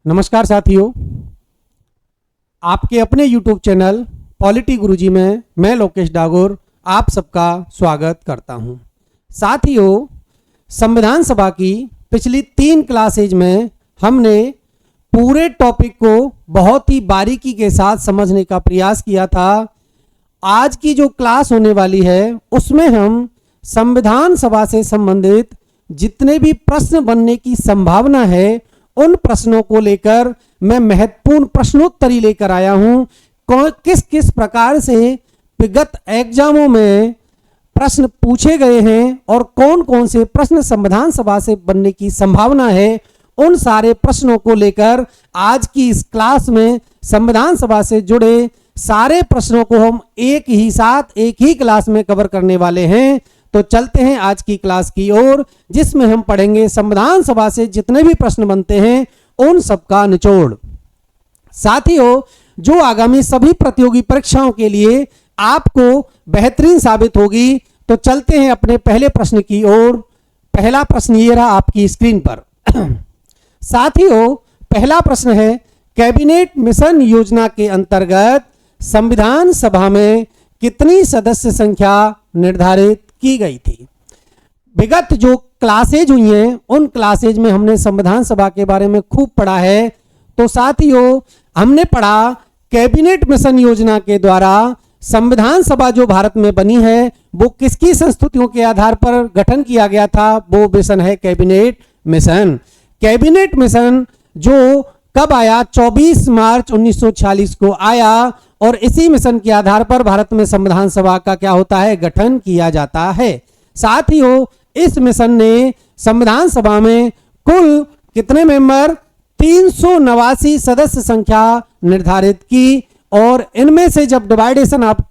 नमस्कार साथियों, आपके अपने YouTube चैनल पॉलिटी गुरुजी में मैं लोकेश डागोर आप सबका स्वागत करता हूं। साथियों, संविधान सभा की पिछली 3 क्लासेज में हमने पूरे टॉपिक को बहुत ही बारीकी के साथ समझने का प्रयास किया था। आज की जो क्लास होने वाली है उसमें हम संविधान सभा से संबंधित जितने भी प्रश्न बनने की संभावना है उन प्रश्नों को लेकर मैं महत्वपूर्ण प्रश्नोत्तरी लेकर आया हूं। किस किस प्रकार से विगत एग्जामों में प्रश्न पूछे गए हैं और कौन कौन से प्रश्न संविधान सभा से बनने की संभावना है, उन सारे प्रश्नों को लेकर आज की इस क्लास में संविधान सभा से जुड़े सारे प्रश्नों को हम एक ही साथ एक ही क्लास में कवर करने वाले हैं। तो चलते हैं आज की क्लास की ओर, जिसमें हम पढ़ेंगे संविधान सभा से जितने भी प्रश्न बनते हैं उन सबका निचोड़। साथियों, जो आगामी सभी प्रतियोगी परीक्षाओं के लिए आपको बेहतरीन साबित होगी। तो चलते हैं अपने पहले प्रश्न की ओर। पहला प्रश्न ये रहा आपकी स्क्रीन पर। साथियों, पहला प्रश्न है, कैबिनेट मिशन योजना के अंतर्गत संविधान सभा में कितनी सदस्य संख्या निर्धारित की गई थी। विगत जो क्लासेज हुई हैं उन क्लासेज में हमने संविधान सभा के बारे में खूब पढ़ा है। तो साथियों, हमने पढ़ा कैबिनेट मिशन योजना के द्वारा संविधान सभा जो भारत में बनी है वो किसकी संस्तुतियों के आधार पर गठन किया गया था। वो मिशन है कैबिनेट मिशन। कैबिनेट मिशन जो कब आया, 24 मार्च 1946 को आया और इसी मिशन के आधार पर भारत में संविधान सभा का क्या होता है, गठन किया जाता है। साथियों, इस मिशन ने संविधान सभा में कुल कितने मेंबर, 389 सदस्य संख्या निर्धारित की। और इनमें से जब डिवाइडेशन आप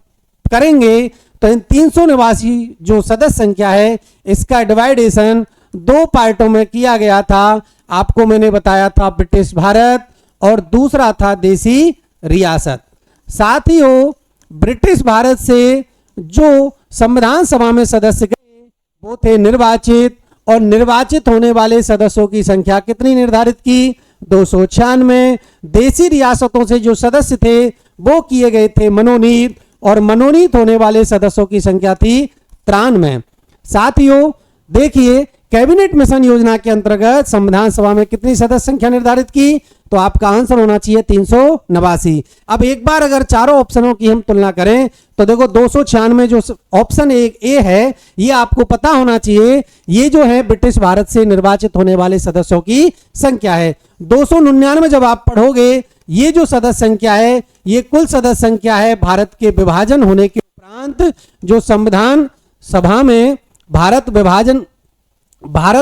करेंगे तो इन 389 जो सदस्य संख्या है इसका डिवाइडेशन 2 पार्टों में किया गया था। आपको मैंने बताया था ब्रिटिश भारत और दूसरा था देसी रियासत। साथियों, ब्रिटिश भारत से जो संविधान सभा में सदस्य गए वो थे निर्वाचित, और निर्वाचित होने वाले सदस्यों की संख्या कितनी निर्धारित की, 296। देसी रियासतों से जो सदस्य थे वो किए गए थे मनोनीत, और मनोनीत होने वाले सदस्यों की संख्या थी 93। साथियों, देखिए कैबिनेट मिशन योजना के अंतर्गत संविधान सभा में कितनी सदस्य संख्या निर्धारित की, तो आपका आंसर होना चाहिए 389। अब एक बार अगर चारों ऑप्शनों की हम तुलना करें तो देखो 296 जो ऑप्शन ए है ये आपको पता होना चाहिए, ये जो है ब्रिटिश भारत से निर्वाचित होने वाले सदस्यों की संख्या है। 299 जब आप पढ़ोगे ये जो सदस्य संख्या है ये कुल सदस्य संख्या है भारत के विभाजन होने के उपरांत जो संविधान सभा में भारत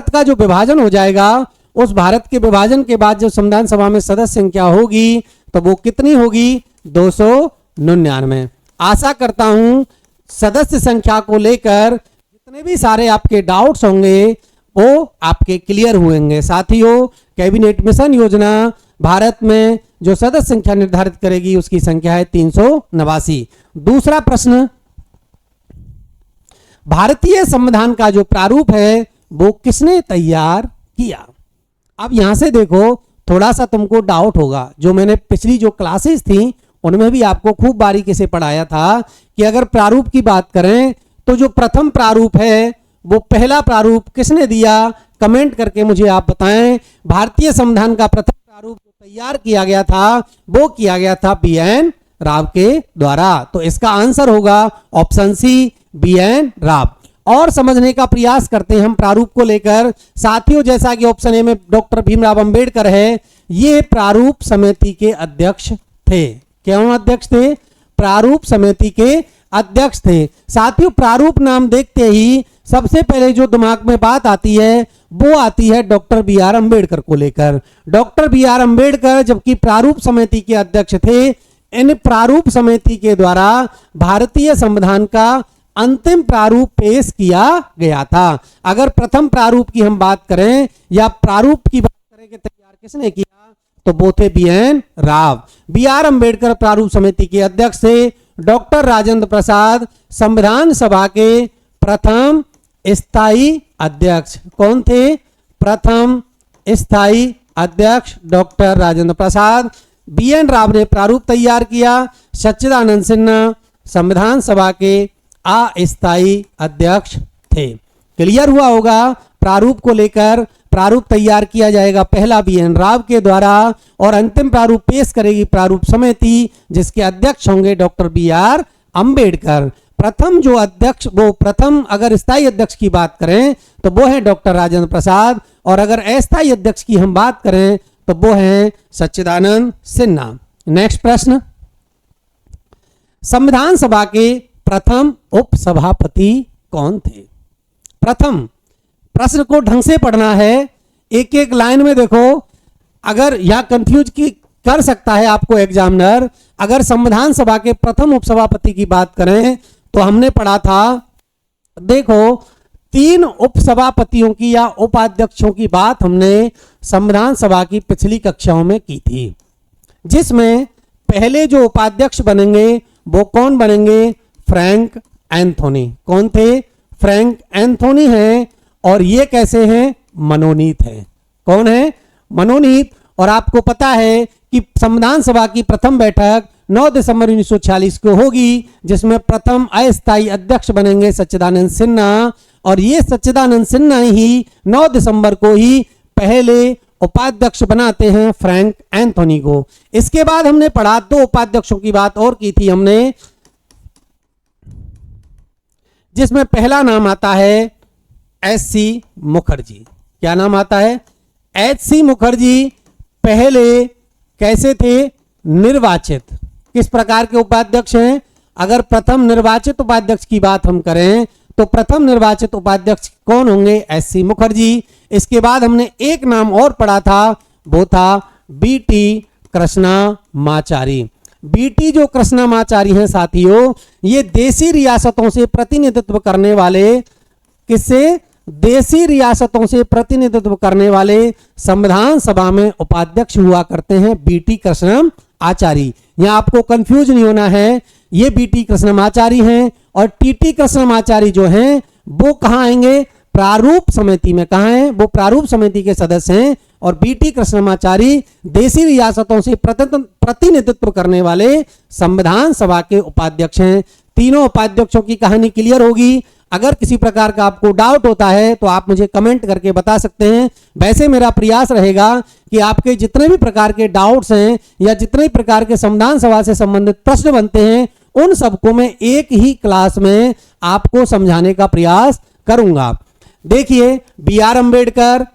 का जो विभाजन हो जाएगा, उस भारत के विभाजन के बाद जो संविधान सभा में सदस्य संख्या होगी तो वो कितनी होगी, 299। आशा करता हूं सदस्य संख्या को लेकर जितने भी सारे आपके डाउट्स होंगे वो आपके क्लियर हुएंगे। साथियों, कैबिनेट मिशन योजना भारत में जो सदस्य संख्या निर्धारित करेगी उसकी संख्या है 389। दूसरा प्रश्न, भारतीय संविधान का जो प्रारूप है वो किसने तैयार किया। अब यहां से देखो थोड़ा सा तुमको डाउट होगा, जो मैंने पिछली जो क्लासेस थी उनमें भी आपको खूब बारीकी से पढ़ाया था कि अगर प्रारूप की बात करें तो जो प्रथम प्रारूप है वो पहला प्रारूप किसने दिया, कमेंट करके मुझे आप बताएं। भारतीय संविधान का प्रथम प्रारूप जो तैयार किया गया था वो किया गया था BN राव के द्वारा। तो इसका आंसर होगा ऑप्शन सी, BN राव। और समझने का प्रयास करते हैं हम प्रारूप को लेकर। साथियों, जैसा कि ऑप्शन ए में डॉक्टर भीमराव अंबेडकर है, ये प्रारूप समिति के अध्यक्ष थे। क्यों अध्यक्ष थे, प्रारूप समिति के अध्यक्ष थे। साथियों, प्रारूप नाम देखते ही सबसे पहले जो दिमाग में बात आती है वो आती है डॉक्टर BR अंबेडकर को लेकर। डॉक्टर BR अंबेडकर जबकि प्रारूप समिति के अध्यक्ष थे, इन प्रारूप समिति के द्वारा भारतीय संविधान का अंतिम प्रारूप पेश किया गया था। अगर प्रथम प्रारूप की हम बात करें या प्रारूप की बात करें कि तैयार किसने किया, तो वो थे BN राव। BR अंबेडकर प्रारूप समिति के अध्यक्ष थे। डॉक्टर राजेंद्र प्रसाद संविधान सभा के प्रथम स्थायी अध्यक्ष। कौन थे, प्रथम स्थायी अध्यक्ष डॉक्टर राजेंद्र प्रसाद, बी.एन. राव ने प्रारूप तैयार किया, सच्चिदानंद सिन्हा संविधान सभा के अस्थायी अध्यक्ष थे। क्लियर हुआ होगा। प्रारूप को लेकर प्रारूप तैयार किया जाएगा पहला बी.एन. राव के द्वारा और अंतिम प्रारूप पेश करेगी प्रारूप समिति, जिसके अध्यक्ष होंगे डॉक्टर बी.आर. अंबेडकर। प्रथम जो अध्यक्ष, वो प्रथम अगर स्थायी अध्यक्ष की बात करें तो वो है डॉक्टर राजेंद्र प्रसाद, और अगर अस्थायी अध्यक्ष की हम बात करें तो वो है सच्चिदानंद सिन्हा। नेक्स्ट प्रश्न, संविधान सभा के प्रथम उपसभापति कौन थे? प्रथम, प्रश्न को ढंग से पढ़ना है, एक एक लाइन में देखो, अगर यह कंफ्यूज कर सकता है आपको एग्जामिनर। अगर संविधान सभा के प्रथम उपसभापति की बात करें तो हमने पढ़ा था, देखो 3 उपसभापतियों की या उपाध्यक्षों की बात हमने संविधान सभा की पिछली कक्षाओं में की थी, जिसमें पहले जो उपाध्यक्ष बनेंगे वो कौन बनेंगे? Frank Anthony. कौन थे? फ्रैंक एंथोनी हैं, और ये कैसे हैं? मनोनीत है। कौन है? मनोनीत। और आपको पता है कि संविधान सभा की प्रथम बैठक 9 दिसंबर 1946 को होगी, जिसमें प्रथम अस्थायी अध्यक्ष बनेंगे सच्चिदानंद सिन्हा, और ये सच्चिदानंद सिन्हा ही 9 दिसंबर को ही पहले उपाध्यक्ष बनाते हैं फ्रैंक एंथोनी को। इसके बाद हमने पढ़ा 2 उपाध्यक्षों की बात और की थी हमने, जिसमें पहला नाम आता है एच.सी. मुखर्जी। क्या नाम आता है? एच.सी. मुखर्जी पहले कैसे थे? निर्वाचित। किस प्रकार के उपाध्यक्ष हैं? अगर प्रथम निर्वाचित उपाध्यक्ष की बात हम करें तो प्रथम निर्वाचित उपाध्यक्ष कौन होंगे? एच.सी. मुखर्जी। इसके बाद हमने एक नाम और पढ़ा था, वो था बी.टी. कृष्णमाचारी। बी.टी. जो कृष्णमाचारी हैं साथियों, ये देशी रियासतों से प्रतिनिधित्व करने वाले, किससे? देशी रियासतों से प्रतिनिधित्व करने वाले संविधान सभा में उपाध्यक्ष हुआ करते हैं बी.टी. कृष्णमाचारी। यहां आपको कंफ्यूज नहीं होना है, ये बी.टी. कृष्णमाचारी हैं, और टी.टी. कृष्णमाचारी जो हैं वो कहां आएंगे? प्रारूप समिति में। कहां हैं? वो प्रारूप समिति के सदस्य हैं, और बी.टी. कृष्णमाचारी देशी रियासतों से प्रतिनिधित्व करने वाले संविधान सभा के उपाध्यक्ष हैं। तीनों उपाध्यक्षों की कहानी क्लियर होगी। अगर किसी प्रकार का आपको डाउट होता है तो आप मुझे कमेंट करके बता सकते हैं। वैसे मेरा प्रयास रहेगा कि आपके जितने भी प्रकार के डाउट्स हैं या जितने भी प्रकार के संविधान सभा से संबंधित प्रश्न बनते हैं, उन सबको मैं एक ही क्लास में आपको समझाने का प्रयास करूंगा। देखिए, बी.आर. अंबेडकर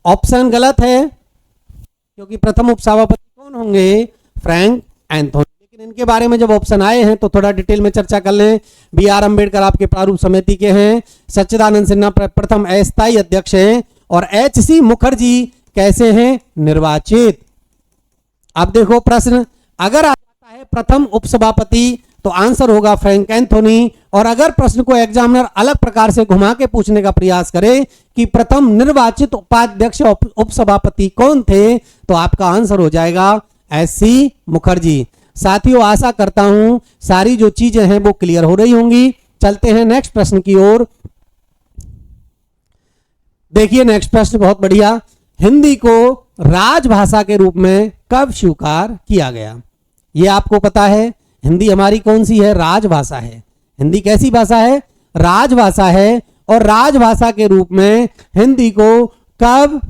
ऑप्शन गलत है, क्योंकि प्रथम उपसभापति कौन होंगे? Frank Anthony. लेकिन इनके बारे में जब ऑप्शन आए हैं तो थोड़ा डिटेल में चर्चा कर लें। बी.आर. अंबेडकर आपके प्रारूप समिति के हैं, सच्चिदानंद सिन्हा प्रथम अस्थायी अध्यक्ष हैं, और एच.सी. मुखर्जी कैसे हैं? निर्वाचित। अब देखो प्रश्न, अगर आ जाता है प्रथम उपसभापति तो आंसर होगा फ्रैंक एंथोनी, और अगर प्रश्न को एग्जामिनर अलग प्रकार से घुमा के पूछने का प्रयास करे कि प्रथम निर्वाचित उपाध्यक्ष उपसभापति कौन थे, तो आपका आंसर हो जाएगा एच.सी. मुखर्जी। साथियों, आशा करता हूं सारी जो चीजें हैं वो क्लियर हो रही होंगी। चलते हैं नेक्स्ट प्रश्न की ओर। देखिए, नेक्स्ट प्रश्न बहुत बढ़िया। हिंदी को राजभाषा के रूप में कब स्वीकार किया गया? ये आपको पता है, हिंदी हमारी कौन सी है? राजभाषा है। हिंदी कैसी भाषा है? राजभाषा है। और राजभाषा के रूप में हिंदी को कब?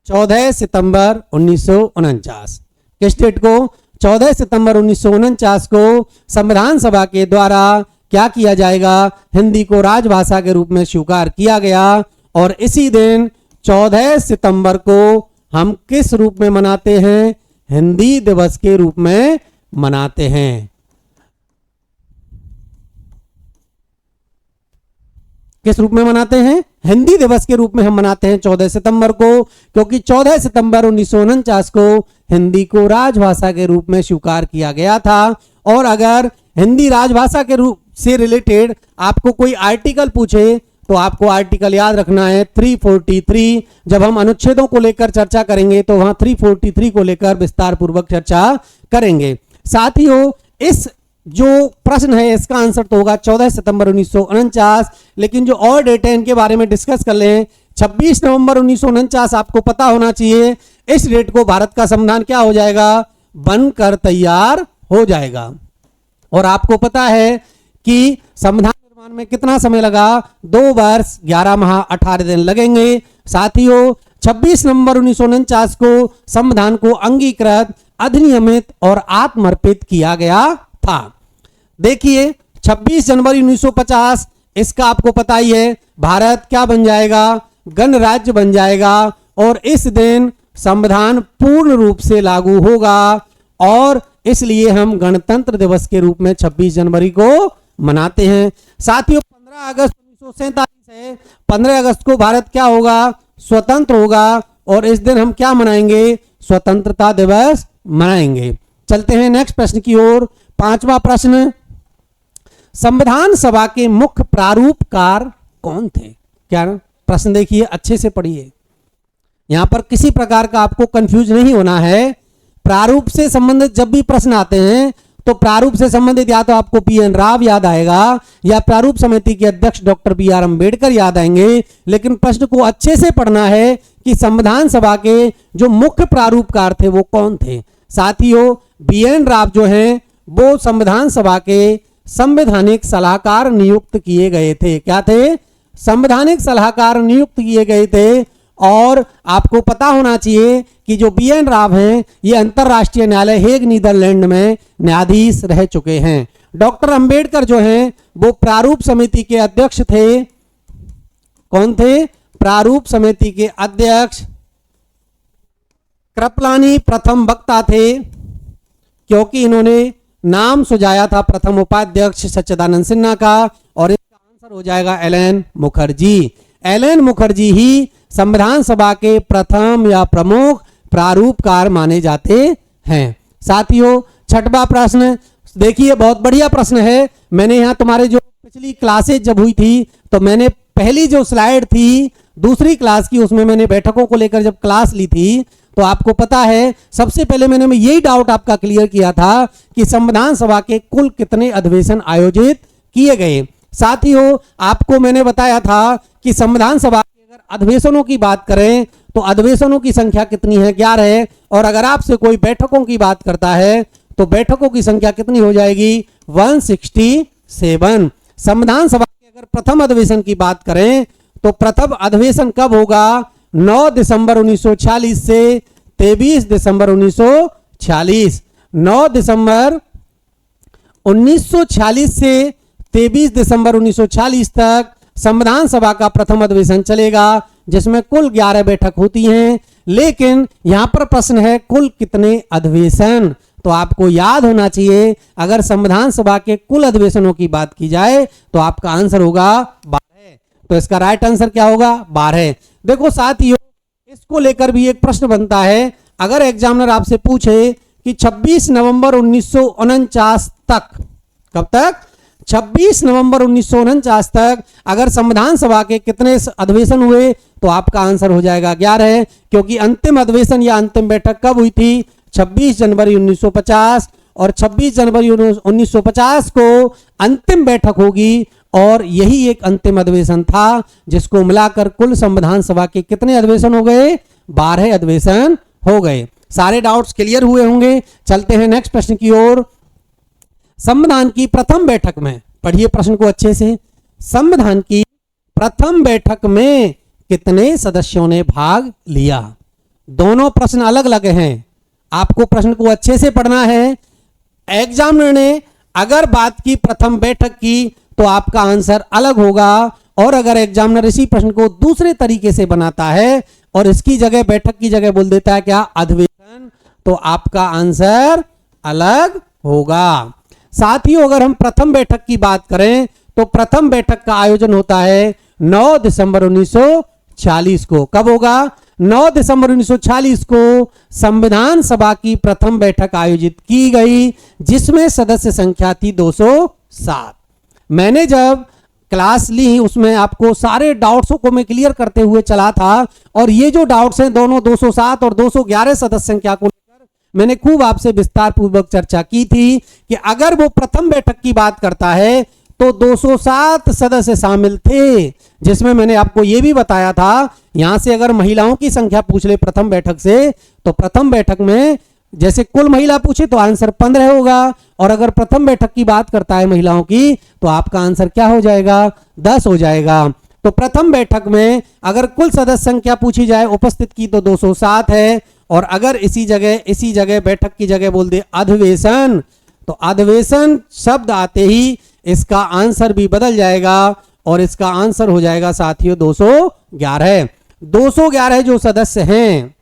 14 सितंबर 1949। किस डेट को? 14 सितंबर 1949 को संविधान सभा के द्वारा क्या किया जाएगा? हिंदी को राजभाषा के रूप में स्वीकार किया गया। और इसी दिन 14 सितंबर को हम किस रूप में मनाते हैं? हिंदी दिवस के रूप में मनाते हैं। किस रूप में मनाते हैं? हिंदी दिवस के रूप में हम मनाते हैं 14 सितंबर को, क्योंकि 14 सितंबर 1949 को हिंदी को राजभाषा के रूप में स्वीकार किया गया था। और अगर हिंदी राजभाषा के रूप से रिलेटेड आपको कोई आर्टिकल पूछे तो आपको आर्टिकल याद रखना है 343। जब हम अनुच्छेदों को लेकर चर्चा करेंगे तो वहां 343 को लेकर विस्तार पूर्वक चर्चा करेंगे। साथियों, इस जो प्रश्न है इसका आंसर तो होगा 14 सितंबर 1949। लेकिन जो और डेट है इनके बारे में डिस्कस कर लें। 26 नवंबर 1949 आपको पता होना चाहिए, इस डेट को भारत का संविधान क्या हो जाएगा, बनकर तैयार हो जाएगा। और आपको पता है कि संविधान निर्माण में कितना समय लगा, 2 वर्ष 11 माह 18 दिन लगेंगे। साथियों 26 नवंबर 1949 को संविधान को अंगीकृत, अधिनियमित और आत्मर्पित किया गया था। देखिए 26 जनवरी 1950, इसका आपको पता ही है, भारत क्या बन जाएगा, गणराज्य बन जाएगा। और इस दिन संविधान पूर्ण रूप से लागू होगा और इसलिए हम गणतंत्र दिवस के रूप में 26 जनवरी को मनाते हैं। साथियों 15 अगस्त 1947 है, 15 अगस्त को भारत क्या होगा, स्वतंत्र होगा और इस दिन हम क्या मनाएंगे, स्वतंत्रता दिवस मनाएंगे। चलते हैं नेक्स्ट प्रश्न की ओर। 5वां प्रश्न, संविधान सभा के मुख्य प्रारूपकार कौन थे? क्या प्रश्न देखिए, अच्छे से पढ़िए, यहां पर किसी प्रकार का आपको कंफ्यूज नहीं होना है। प्रारूप से संबंधित जब भी प्रश्न आते हैं तो प्रारूप से संबंधित या तो आपको पी.एन. राव याद आएगा या प्रारूप समिति के अध्यक्ष डॉक्टर बी.आर. अम्बेडकर याद आएंगे, लेकिन प्रश्न को अच्छे से पढ़ना है कि संविधान सभा के जो मुख्य प्रारूपकार थे वो कौन थे। साथियों बी.एन. राव जो हैं वो संविधान सभा के संवैधानिक सलाहकार नियुक्त किए गए थे। क्या थे? संवैधानिक सलाहकार नियुक्त किए गए थे। और आपको पता होना चाहिए कि जो बी.एन. राव हैं ये अंतरराष्ट्रीय न्यायालय हेग नीदरलैंड में न्यायाधीश रह चुके हैं। डॉक्टर अंबेडकर जो हैं वो प्रारूप समिति के अध्यक्ष थे। कौन थे? प्रारूप समिति के अध्यक्ष। कृपलानी प्रथम वक्ता थे क्योंकि इन्होंने नाम सुझाया था प्रथम उपाध्यक्ष सच्चिदानंद सिन्हा का, और इसका आंसर हो जाएगा एल.एन. मुखर्जी। एल.एन. मुखर्जी ही संविधान सभा के प्रथम या प्रमुख प्रारूपकार माने जाते हैं। साथियों 6वां प्रश्न देखिए, बहुत बढ़िया प्रश्न है। मैंने यहाँ तुम्हारे जो पिछली क्लासेज जब हुई थी तो मैंने पहली जो स्लाइड थी दूसरी क्लास की, उसमें मैंने बैठकों को लेकर जब क्लास ली थी तो आपको पता है सबसे पहले मैंने यही डाउट आपका क्लियर किया था कि संविधान सभा के कुल कितने अधिवेशन आयोजित किए गए। साथियों आपको मैंने बताया था कि संविधान सभा के अगर अधिवेशनों की बात करें तो अधिवेशनों की संख्या कितनी है, 11 है। और अगर आपसे कोई बैठकों की बात करता है तो बैठकों की संख्या कितनी हो जाएगी, 167। संविधान सभा के अगर प्रथम अधिवेशन की बात करें तो प्रथम अधिवेशन कब होगा, 9 दिसंबर 1946 से 23 दिसंबर 1946। 9 दिसंबर 1946 से 23 दिसंबर 1946 तक संविधान सभा का प्रथम अधिवेशन चलेगा, जिसमें कुल 11 बैठक होती हैं। लेकिन यहां पर प्रश्न है कुल कितने अधिवेशन, तो आपको याद होना चाहिए अगर संविधान सभा के कुल अधिवेशनों की बात की जाए तो आपका आंसर होगा 12। तो इसका राइट आंसर क्या होगा, 12। देखो साथियों इसको लेकर भी एक प्रश्न बनता है। अगर एग्जामिनर आपसे पूछे कि 26 नवंबर 1949 तक, कब तक, 26 नवंबर 1949 तक अगर संविधान सभा के कितने अधिवेशन हुए तो आपका आंसर हो जाएगा 11, क्योंकि अंतिम अधिवेशन या अंतिम बैठक कब हुई थी, 26 जनवरी 1950। और 26 जनवरी 1950 को अंतिम बैठक होगी और यही एक अंतिम अधिवेशन था जिसको मिलाकर कुल संविधान सभा के कितने अधिवेशन हो गए, 12 अधिवेशन हो गए। सारे डाउट्स क्लियर हुए होंगे। चलते हैं नेक्स्ट प्रश्न की ओर। संविधान की प्रथम बैठक में, पढ़िए प्रश्न को अच्छे से, संविधान की प्रथम बैठक में कितने सदस्यों ने भाग लिया। दोनों प्रश्न अलग अलग हैं, आपको प्रश्न को अच्छे से पढ़ना है। एग्जामिनर ने अगर बात की प्रथम बैठक की तो आपका आंसर अलग होगा, और अगर एग्जामिनर इसी प्रश्न को दूसरे तरीके से बनाता है और इसकी जगह बैठक की जगह बोल देता है क्या, अधिवेशन, तो आपका आंसर अलग होगा। साथियों अगर हम प्रथम बैठक की बात करें तो प्रथम बैठक का आयोजन होता है 9 दिसंबर 1946 को। कब होगा, 9 दिसंबर 1946 को संविधान सभा की प्रथम बैठक आयोजित की गई, जिसमें सदस्य संख्या थी 207। मैंने जब क्लास ली उसमें आपको सारे डाउट्सों को मैं क्लियर करते हुए चला था, और ये जो डाउट्स हैं दोनों 207 और 211 सदस्य संख्या को लेकर मैंने खूब आपसे विस्तार पूर्वक चर्चा की थी कि अगर वो प्रथम बैठक की बात करता है तो 207 सदस्य शामिल थे, जिसमें मैंने आपको ये भी बताया था यहां से अगर महिलाओं की संख्या पूछ ले प्रथम बैठक से, तो प्रथम बैठक में जैसे कुल महिला पूछे तो आंसर 15 होगा, और अगर प्रथम बैठक की बात करता है महिलाओं की तो आपका आंसर क्या हो जाएगा, 10 हो जाएगा। तो प्रथम बैठक में अगर कुल सदस्य संख्या पूछी जाए उपस्थित की तो 207 है, और अगर इसी जगह बैठक की जगह बोल दे अधिवेशन, तो अधिवेशन शब्द आते ही इसका आंसर भी बदल जाएगा और इसका आंसर हो जाएगा साथियों 211। 211 जो सदस्य हैं,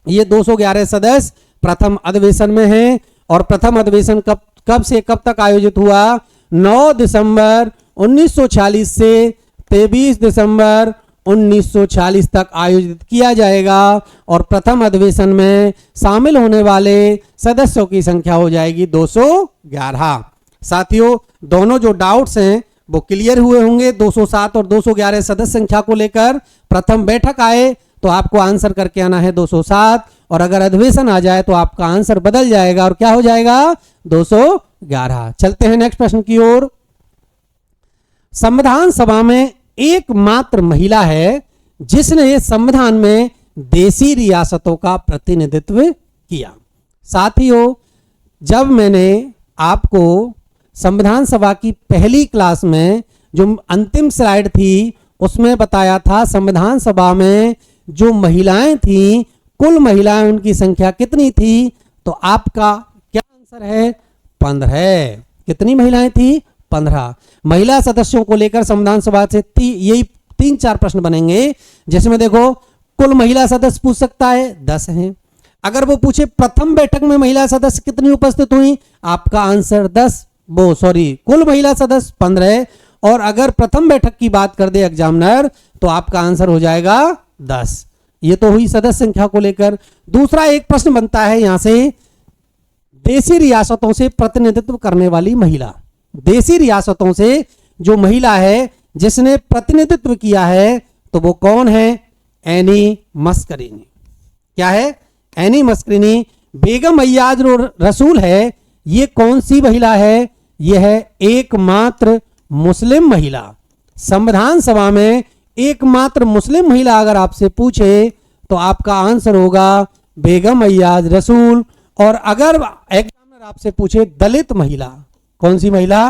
ये 211 सदस्य प्रथम अधिवेशन में हैं, और प्रथम अधिवेशन कब से कब तक आयोजित हुआ, 9 दिसंबर 1946 से 23 दिसंबर 1946 तक आयोजित किया जाएगा, और प्रथम अधिवेशन में शामिल होने वाले सदस्यों की संख्या हो जाएगी 211। साथियों दोनों जो डाउट्स हैं वो क्लियर हुए होंगे। 207 और 211 सदस्य संख्या को लेकर प्रथम बैठक आए तो आपको आंसर करके आना है 207, और अगर अधिवेशन आ जाए तो आपका आंसर बदल जाएगा और क्या हो जाएगा 211। चलते हैं नेक्स्ट प्रश्न की ओर। संविधान सभा में एकमात्र महिला है जिसने संविधान में देशी रियासतों का प्रतिनिधित्व किया। साथियों जब मैंने आपको संविधान सभा की पहली क्लास में जो अंतिम स्लाइड थी उसमें बताया था संविधान सभा में जो महिलाएं थी, कुल महिलाएं उनकी संख्या कितनी थी, तो आपका क्या आंसर है 15। कितनी महिलाएं थी 15। महिला सदस्यों को लेकर संविधान सभा से यही 3-4 प्रश्न बनेंगे, जिसमें देखो कुल महिला सदस्य पूछ सकता है 10 हैं। अगर वो पूछे प्रथम बैठक में महिला सदस्य कितनी उपस्थित हुई, आपका आंसर 10 कुल महिला सदस्य 15, और अगर प्रथम बैठक की बात कर दे एग्जामिनर तो आपका आंसर हो जाएगा 10। ये तो हुई सदस्य संख्या को लेकर। दूसरा एक प्रश्न बनता है यहां से, देशी रियासतों से प्रतिनिधित्व करने वाली महिला। देशी रियासतों से जो महिला है जिसने प्रतिनिधित्व किया है तो वो कौन है, एनी मस्करीनी। क्या है, एनी मस्करीनी। बेगम अय्याज रसूल है, ये कौन सी महिला है, यह है एकमात्र मुस्लिम महिला। संविधान सभा में एकमात्र मुस्लिम महिला अगर आपसे पूछे तो आपका आंसर होगा बेगम अय्याज रसूल। और अगर एग्जामिनर आपसे पूछे दलित महिला, कौन सी महिला,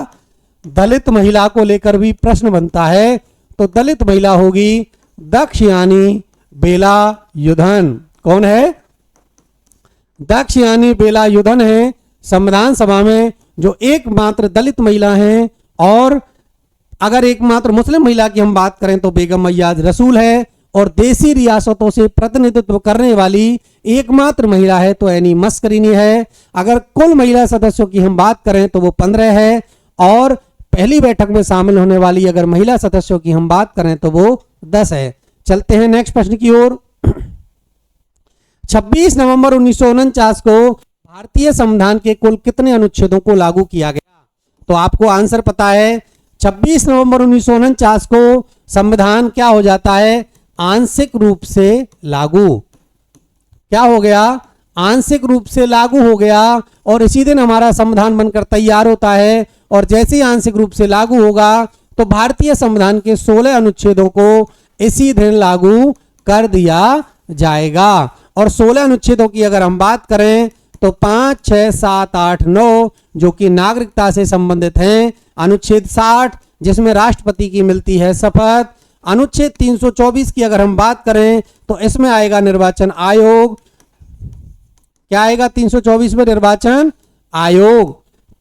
दलित महिला को लेकर भी प्रश्न बनता है तो दलित महिला होगी दक्षयानी वेलायुधन। कौन है, दक्षयानी वेलायुधन है संविधान सभा में जो एकमात्र दलित महिला हैं। और अगर एकमात्र मुस्लिम महिला की हम बात करें तो बेगम अय्याज रसूल है, और देशी रियासतों से प्रतिनिधित्व करने वाली एकमात्र महिला है तो एनी मस्करीनी है। अगर कुल महिला सदस्यों की हम बात करें तो वो 15 है, और पहली बैठक में शामिल होने वाली अगर महिला सदस्यों की हम बात करें तो वो 10 है। चलते हैं नेक्स्ट प्रश्न की ओर। 26 नवंबर 1949 को भारतीय संविधान के कुल कितने अनुच्छेदों को लागू किया गया, तो आपको आंसर पता है 26 नवंबर 1949 को संविधान क्या हो जाता है, आंशिक रूप से लागू। क्या हो गया, आंशिक रूप से लागू हो गया, और इसी दिन हमारा संविधान बनकर तैयार होता है। और जैसे ही आंशिक रूप से लागू होगा तो भारतीय संविधान के 16 अनुच्छेदों को इसी दिन लागू कर दिया जाएगा। और 16 अनुच्छेदों की अगर हम बात करें तो 5, 6, 7, 8, 9 जो कि नागरिकता से संबंधित हैं। अनुच्छेद 60 जिसमें राष्ट्रपति की मिलती है शपथ। अनुच्छेद 324 की अगर हम बात करें तो इसमें आएगा निर्वाचन आयोग। क्या आएगा 324 में, निर्वाचन आयोग।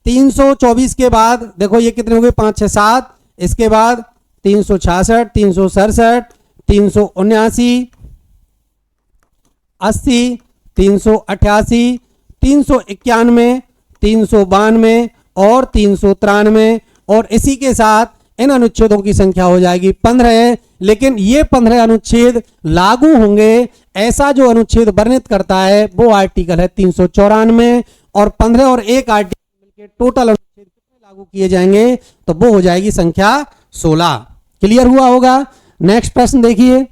324 के बाद देखो ये कितने हो गए, 5, 6, 7, इसके बाद 366, 367, 379, 80, 388, 391, 392 और 393, और इसी के साथ इन अनुच्छेदों की संख्या हो जाएगी 15। लेकिन ये 15 अनुच्छेद लागू होंगे, ऐसा जो अनुच्छेद वर्णित करता है वो आर्टिकल है 394, और 15 और 1 आर्टिकल मिलकर टोटल अनुच्छेद कितने लागू किए जाएंगे तो वो हो जाएगी संख्या 16। क्लियर हुआ होगा। नेक्स्ट प्रश्न देखिए,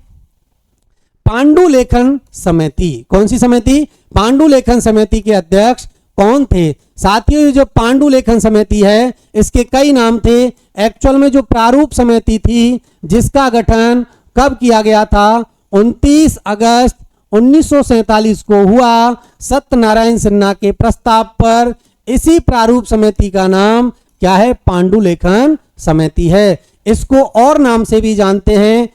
पांडुलेखन समिति, कौन सी समिति, पांडुलेखन समिति के अध्यक्ष कौन थे। साथियों ये जो पांडुलेखन समिति है इसके कई नाम थे। एक्चुअल में जो प्रारूप समिति थी जिसका गठन कब किया गया था, 29 अगस्त 1947 को हुआ। सत्यनारायण सिन्हा के प्रस्ताव पर इसी प्रारूप समिति का नाम क्या है? पांडुलेखन समिति है। इसको और नाम से भी जानते हैं,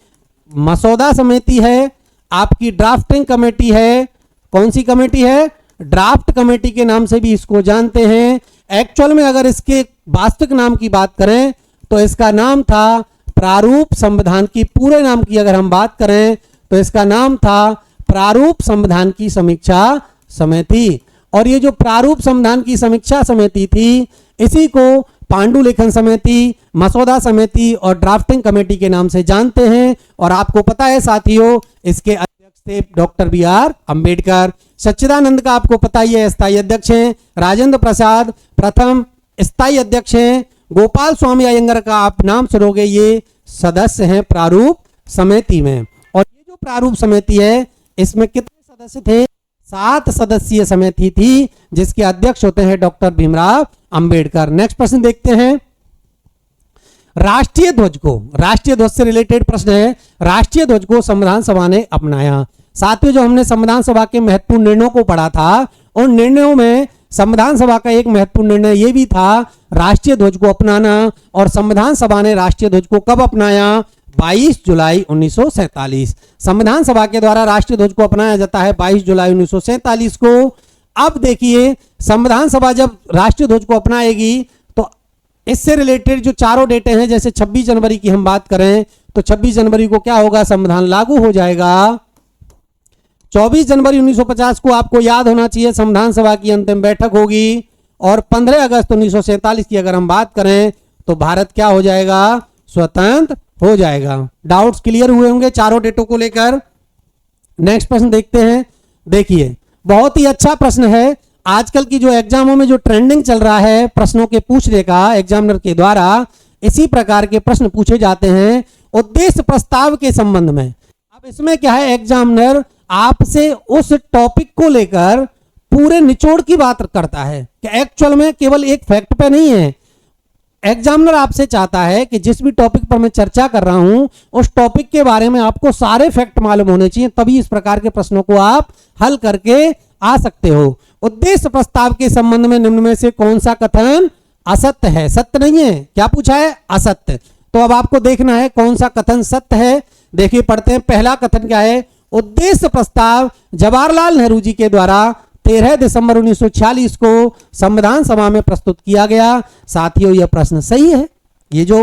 मसौदा समिति है, आपकी ड्राफ्टिंग कमेटी है। कौन सी कमेटी है? ड्राफ्ट कमेटी के नाम से भी इसको जानते हैं। एक्चुअल में अगर इसके वास्तविक नाम की बात करें तो इसका नाम था प्रारूप संविधान की, पूरे नाम की अगर हम बात करें तो इसका नाम था प्रारूप संविधान की समीक्षा समिति। और ये जो प्रारूप संविधान की समीक्षा समिति थी, इसी को पांडुलेखन समिति, मसौदा समिति और ड्राफ्टिंग कमेटी के नाम से जानते हैं। और आपको पता है साथियों, इसके अध्यक्ष थे डॉक्टर BR अंबेडकर। सच्चिदानंद का आपको पता ही है, स्थायी अध्यक्ष हैं। राजेंद्र प्रसाद प्रथम स्थायी अध्यक्ष हैं। गोपाल स्वामी अयंगर का आप नाम सुनोगे, ये सदस्य हैं प्रारूप समिति में। और ये जो प्रारूप समिति है, इसमें कितने सदस्य थे? 7 सदस्यीय समिति थी, जिसके अध्यक्ष होते हैं डॉक्टर भीमराव अंबेडकर। नेक्स्ट प्रश्न देखते हैं। राष्ट्रीय ध्वज को, राष्ट्रीय ध्वज से रिलेटेड प्रश्न है। राष्ट्रीय ध्वज को संविधान सभा ने अपनाया। साथियों, जो हमने संविधान सभा के महत्वपूर्ण निर्णयों को पढ़ा था, उन निर्णयों में संविधान सभा का एक महत्वपूर्ण निर्णय यह भी था राष्ट्रीय ध्वज को अपनाना। और संविधान सभा ने राष्ट्रीय ध्वज को कब अपनाया? 22 जुलाई 1947। संविधान सभा के द्वारा राष्ट्रीय ध्वज को अपनाया जाता है 22 जुलाई 1947 को। अब देखिए, संविधान सभा जब राष्ट्रीय ध्वज को अपनाएगी तो इससे रिलेटेड जो चारों डेटे हैं, जैसे 26 जनवरी की हम बात करें तो 26 जनवरी को क्या होगा? संविधान लागू हो जाएगा। 24 जनवरी 1950 को आपको याद होना चाहिए संविधान सभा की अंतिम बैठक होगी। और 15 अगस्त 1947 की अगर हम बात करें तो भारत क्या हो जाएगा? स्वतंत्र हो जाएगा। डाउट्स क्लियर हुए होंगे चारों डेटों को लेकर। नेक्स्ट प्रश्न देखते हैं। देखिए, बहुत ही अच्छा प्रश्न है। आजकल की जो एग्जामों में जो ट्रेंडिंग चल रहा है प्रश्नों के पूछने का एग्जामिनर के द्वारा, इसी प्रकार के प्रश्न पूछे जाते हैं उद्देश्य प्रस्ताव के संबंध में। अब इसमें क्या है, एग्जामिनर आपसे उस टॉपिक को लेकर पूरे निचोड़ की बात करता है कि एक्चुअल में केवल एक फैक्ट पे नहीं है। एग्जामिनर आपसे चाहता है कि जिस भी टॉपिक पर मैं चर्चा कर रहा हूं, उस टॉपिक के बारे में आपको सारे फैक्ट मालूम होने चाहिए, तभी इस प्रकार के प्रश्नों को आप हल करके आ सकते हो। उद्देश्य प्रस्ताव के संबंध में निम्न में से कौन सा कथन असत्य है? सत्य नहीं है। क्या पूछा है? असत्य। तो अब आपको देखना है कौन सा कथन सत्य है। देखिए, पढ़ते हैं। पहला कथन क्या है? उद्देश्य प्रस्ताव जवाहरलाल नेहरू जी के द्वारा 13 दिसंबर 1946 को संविधान सभा में प्रस्तुत किया गया। साथियों, यह प्रश्न सही है। ये जो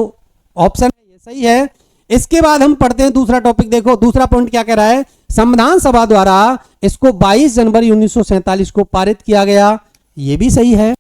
ऑप्शन है ये सही है। इसके बाद हम पढ़ते हैं दूसरा टॉपिक। देखो, दूसरा पॉइंट क्या कह रहा है? संविधान सभा द्वारा इसको 22 जनवरी 1947 को पारित किया गया। ये भी सही है।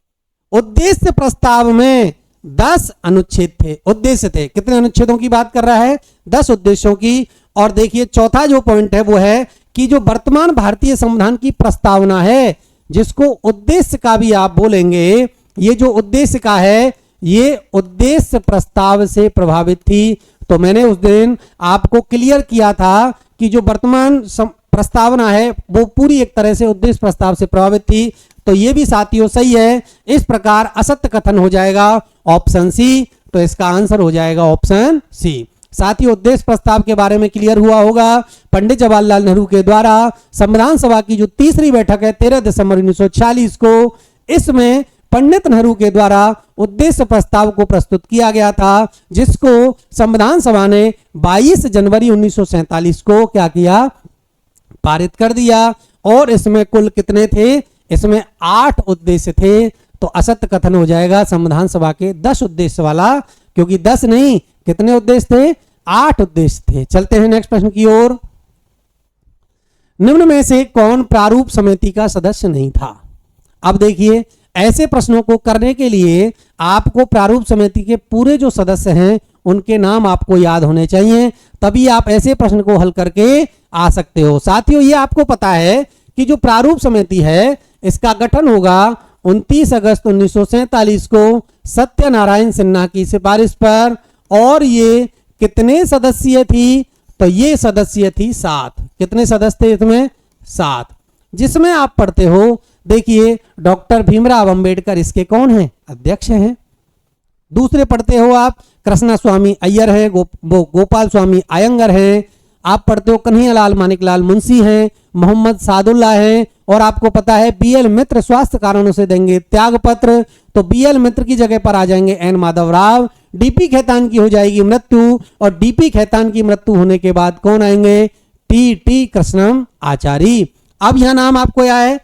उद्देश्य प्रस्ताव में 10 अनुच्छेद थे, उद्देश्य थे। कितने अनुच्छेदों की बात कर रहा है? 10 उद्देश्यों की। और देखिए, चौथा जो पॉइंट है वो है कि जो वर्तमान भारतीय संविधान की प्रस्तावना है, जिसको उद्देश्य का भी आप बोलेंगे, ये जो उद्देश्य का है, ये उद्देश्य प्रस्ताव से प्रभावित थी। तो मैंने उस दिन आपको क्लियर किया था कि जो वर्तमान प्रस्तावना है वो पूरी एक तरह से उद्देश्य प्रस्ताव से प्रभावित थी। तो ये भी साथियों सही है। इस प्रकार असत्य कथन हो जाएगा ऑप्शन सी। तो इसका आंसर हो जाएगा ऑप्शन सी। साथियों, उद्देश्य प्रस्ताव के बारे में क्लियर हुआ होगा। पंडित जवाहरलाल नेहरू के द्वारा संविधान सभा की जो तीसरी बैठक है 13 दिसंबर 1946 को, इसमें पंडित नेहरू के द्वारा उद्देश्य प्रस्ताव को प्रस्तुत किया गया था, जिसको संविधान सभा ने 22 जनवरी 1947 को क्या किया? पारित कर दिया। और इसमें कुल कितने थे? इसमें 8 उद्देश्य थे। तो असत्य कथन हो जाएगा संविधान सभा के 10 उद्देश्य वाला, क्योंकि 10 नहीं, कितने उद्देश्य थे? 8 उद्देश्य थे। चलते हैं नेक्स्ट प्रश्न की ओर। निम्न में से कौन प्रारूप समिति का सदस्य नहीं था? अब देखिए, ऐसे प्रश्नों को करने के लिए आपको प्रारूप समिति के पूरे जो सदस्य हैं उनके नाम आपको याद होने चाहिए, तभी आप ऐसे प्रश्न को हल करके आ सकते हो। साथियों, ये आपको पता है कि जो प्रारूप समिति है इसका गठन होगा 29 अगस्त 1947 को सत्यनारायण सिन्हा की सिफारिश पर। और ये कितने सदस्यीय थी? तो ये सदस्य थी 7। कितने सदस्य थे इसमें? 7। जिसमें आप पढ़ते हो, देखिए, डॉक्टर भीमराव अंबेडकर इसके कौन हैं? अध्यक्ष हैं। दूसरे पढ़ते हो आप कृष्णा स्वामी अय्यर है, गोपाल स्वामी अयंगर हैं, आप पढ़ते हो कन्हैयालाल मानिकलाल मुंशी हैं, मोहम्मद सादुल्ला हैं, और आपको पता है बीएल मित्र स्वास्थ्य कारणों से देंगे त्यागपत्र, तो बीएल मित्र की जगह पर आ जाएंगे एन माधव राव। डीपी खेतान की हो जाएगी मृत्यु, और डीपी खेतान की मृत्यु होने के बाद कौन आएंगे? टी कृष्णम आचार्य। अब यह नाम आपको क्या है?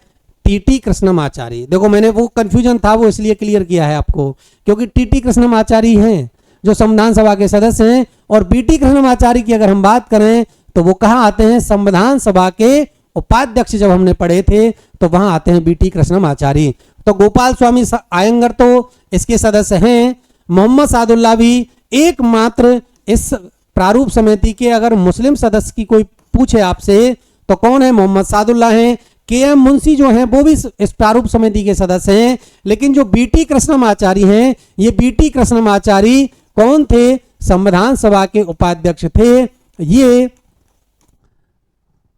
टी कृष्णम आचार्य। देखो मैंने वो कंफ्यूजन था वो इसलिए क्लियर किया है आपको, क्योंकि टी कृष्णम आचार्य हैं जो संविधान सभा के सदस्य हैं, और बीटी कृष्णम आचार्य की अगर हम बात करें तो वो कहाँ आते हैं? संविधान सभा के उपाध्यक्ष जब हमने पढ़े थे तो वहां आते हैं बीटी कृष्णम आचार्य। तो गोपाल स्वामी आयंगर तो इसके सदस्य हैं, मोहम्मद सादुल्ला भी एकमात्र इस प्रारूप समिति के अगर मुस्लिम सदस्य की कोई पूछे आपसे तो कौन है? मोहम्मद सादुल्ला हैं। के.एम. मुंशी जो हैं वो भी इस प्रारूप समिति के सदस्य हैं, लेकिन जो बीटी कृष्णम आचार्य हैं, ये बीटी कृष्णम आचार्य कौन थे? संविधान सभा के उपाध्यक्ष थे, ये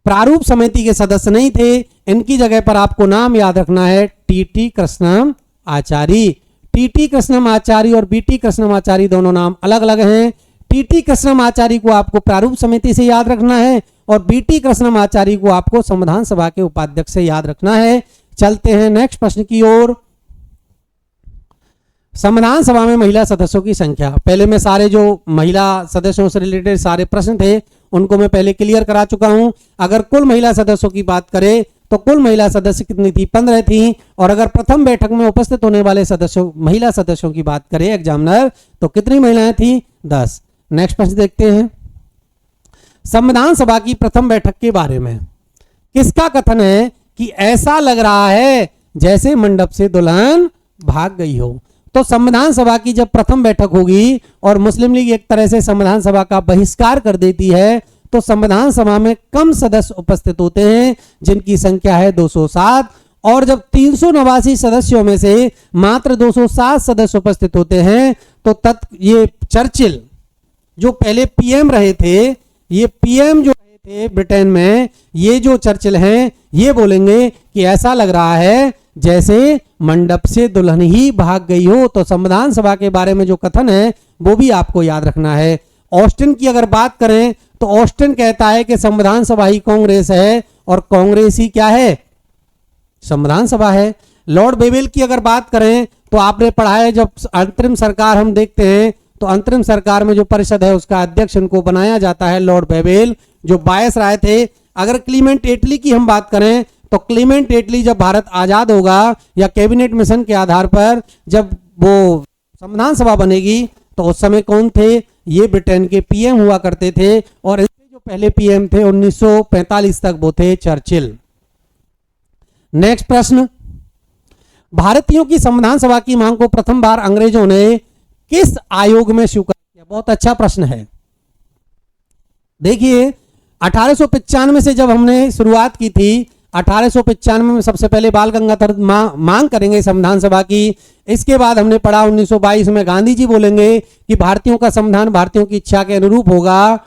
प्रारूप समिति के सदस्य नहीं थे। इनकी जगह पर आपको नाम याद रखना है टी कृष्णम आचार्य। टी कृष्णम आचार्य और बीटी कृष्णम आचार्य दोनों नाम अलग अलग हैं। टी कृष्णम आचार्य को आपको प्रारूप समिति से याद रखना है, और बीटी कृष्णम आचार्य को आपको संविधान सभा के उपाध्यक्ष से याद रखना है। चलते हैं नेक्स्ट प्रश्न की ओर। संविधान सभा में महिला सदस्यों की संख्या। पहले मैं सारे जो महिला सदस्यों से रिलेटेड सारे प्रश्न थे उनको मैं पहले क्लियर करा चुका हूं। अगर कुल महिला सदस्यों की बात करें तो कुल महिला सदस्य कितनी थी? 15 थी। और अगर प्रथम बैठक में उपस्थित होने वाले सदस्यों महिला सदस्यों की बात करें एग्जामिनर, तो कितनी महिलाएं थी? 10। नेक्स्ट प्रश्न देखते हैं। संविधान सभा की प्रथम बैठक के बारे में किसका कथन है कि ऐसा लग रहा है जैसे मंडप से दुल्हन भाग गई हो? तो संविधान सभा की जब प्रथम बैठक होगी और मुस्लिम लीग एक तरह से संविधान सभा का बहिष्कार कर देती है, तो संविधान सभा में कम सदस्य उपस्थित होते हैं जिनकी संख्या है 207, और जब 389 सदस्यों में से मात्र 207 सदस्य उपस्थित होते हैं तो ये चर्चिल जो पहले पीएम रहे थे, ये पीएम जो रहे थे ब्रिटेन में, ये जो चर्चिल हैं ये बोलेंगे कि ऐसा लग रहा है जैसे मंडप से दुल्हन ही भाग गई हो। तो संविधान सभा के बारे में जो कथन है वो भी आपको याद रखना है। ऑस्टिन की अगर बात करें तो ऑस्टिन कहता है कि संविधान सभा ही कांग्रेस है और कांग्रेस ही क्या है? संविधान सभा है। लॉर्ड बेवेल की अगर बात करें तो आपने पढ़ा है जब अंतरिम सरकार हम देखते हैं तो अंतरिम सरकार में जो परिषद है उसका अध्यक्ष इनको बनाया जाता है लॉर्ड बेवेल, जो बायस राय थे। अगर क्लीमेंट एटली की हम बात करें तो क्लीमेंट एटली जब भारत आजाद होगा या कैबिनेट मिशन के आधार पर जब वो संविधान सभा बनेगी तो उस समय कौन थे? ये ब्रिटेन के पीएम हुआ करते थे, और इससे जो पहले पीएम थे 1945 तक वो थे चर्चिल। नेक्स्ट प्रश्न, भारतीयों की संविधान सभा की मांग को प्रथम बार अंग्रेजों ने किस आयोग में स्वीकार किया? बहुत अच्छा प्रश्न है। देखिए 1895 से जब हमने शुरुआत की थी, 1895 में सबसे पहले बाल गंगाधर मांग करेंगे संविधान सभा की। इसके बाद हमने पढ़ा 1922 में गांधी जी बोलेंगे कि भारतीयों का संविधान भारतीयों की इच्छा के अनुरूप होगा,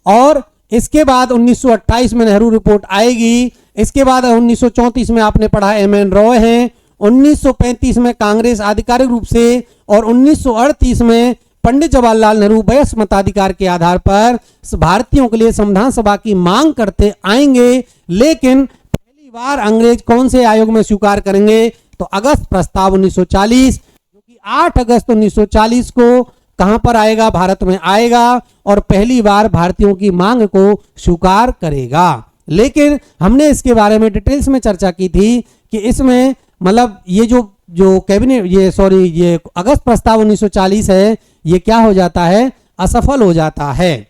और इसके बाद 1928 में नेहरू रिपोर्ट आएगी। इसके बाद 1934 में आपने पढ़ा एम.एन. रॉय हैं। 1935 में कांग्रेस आधिकारिक रूप से, और 1938 में पंडित जवाहरलाल नेहरू वयस्क मताधिकार के आधार पर भारतीयों के लिए संविधान सभा की मांग करते आएंगे। लेकिन पहली बार अंग्रेज कौन से आयोग में स्वीकार करेंगे? तो अगस्त प्रस्ताव 1940, जो कि 8 अगस्त 1940 को कहां पर आएगा? भारत में आएगा, और पहली बार भारतीयों की मांग को स्वीकार करेगा। लेकिन हमने इसके बारे में डिटेल्स में चर्चा की थी कि इसमें मतलब ये जो कैबिनेट ये अगस्त प्रस्ताव 1940 है, ये क्या हो जाता है? असफल हो जाता है।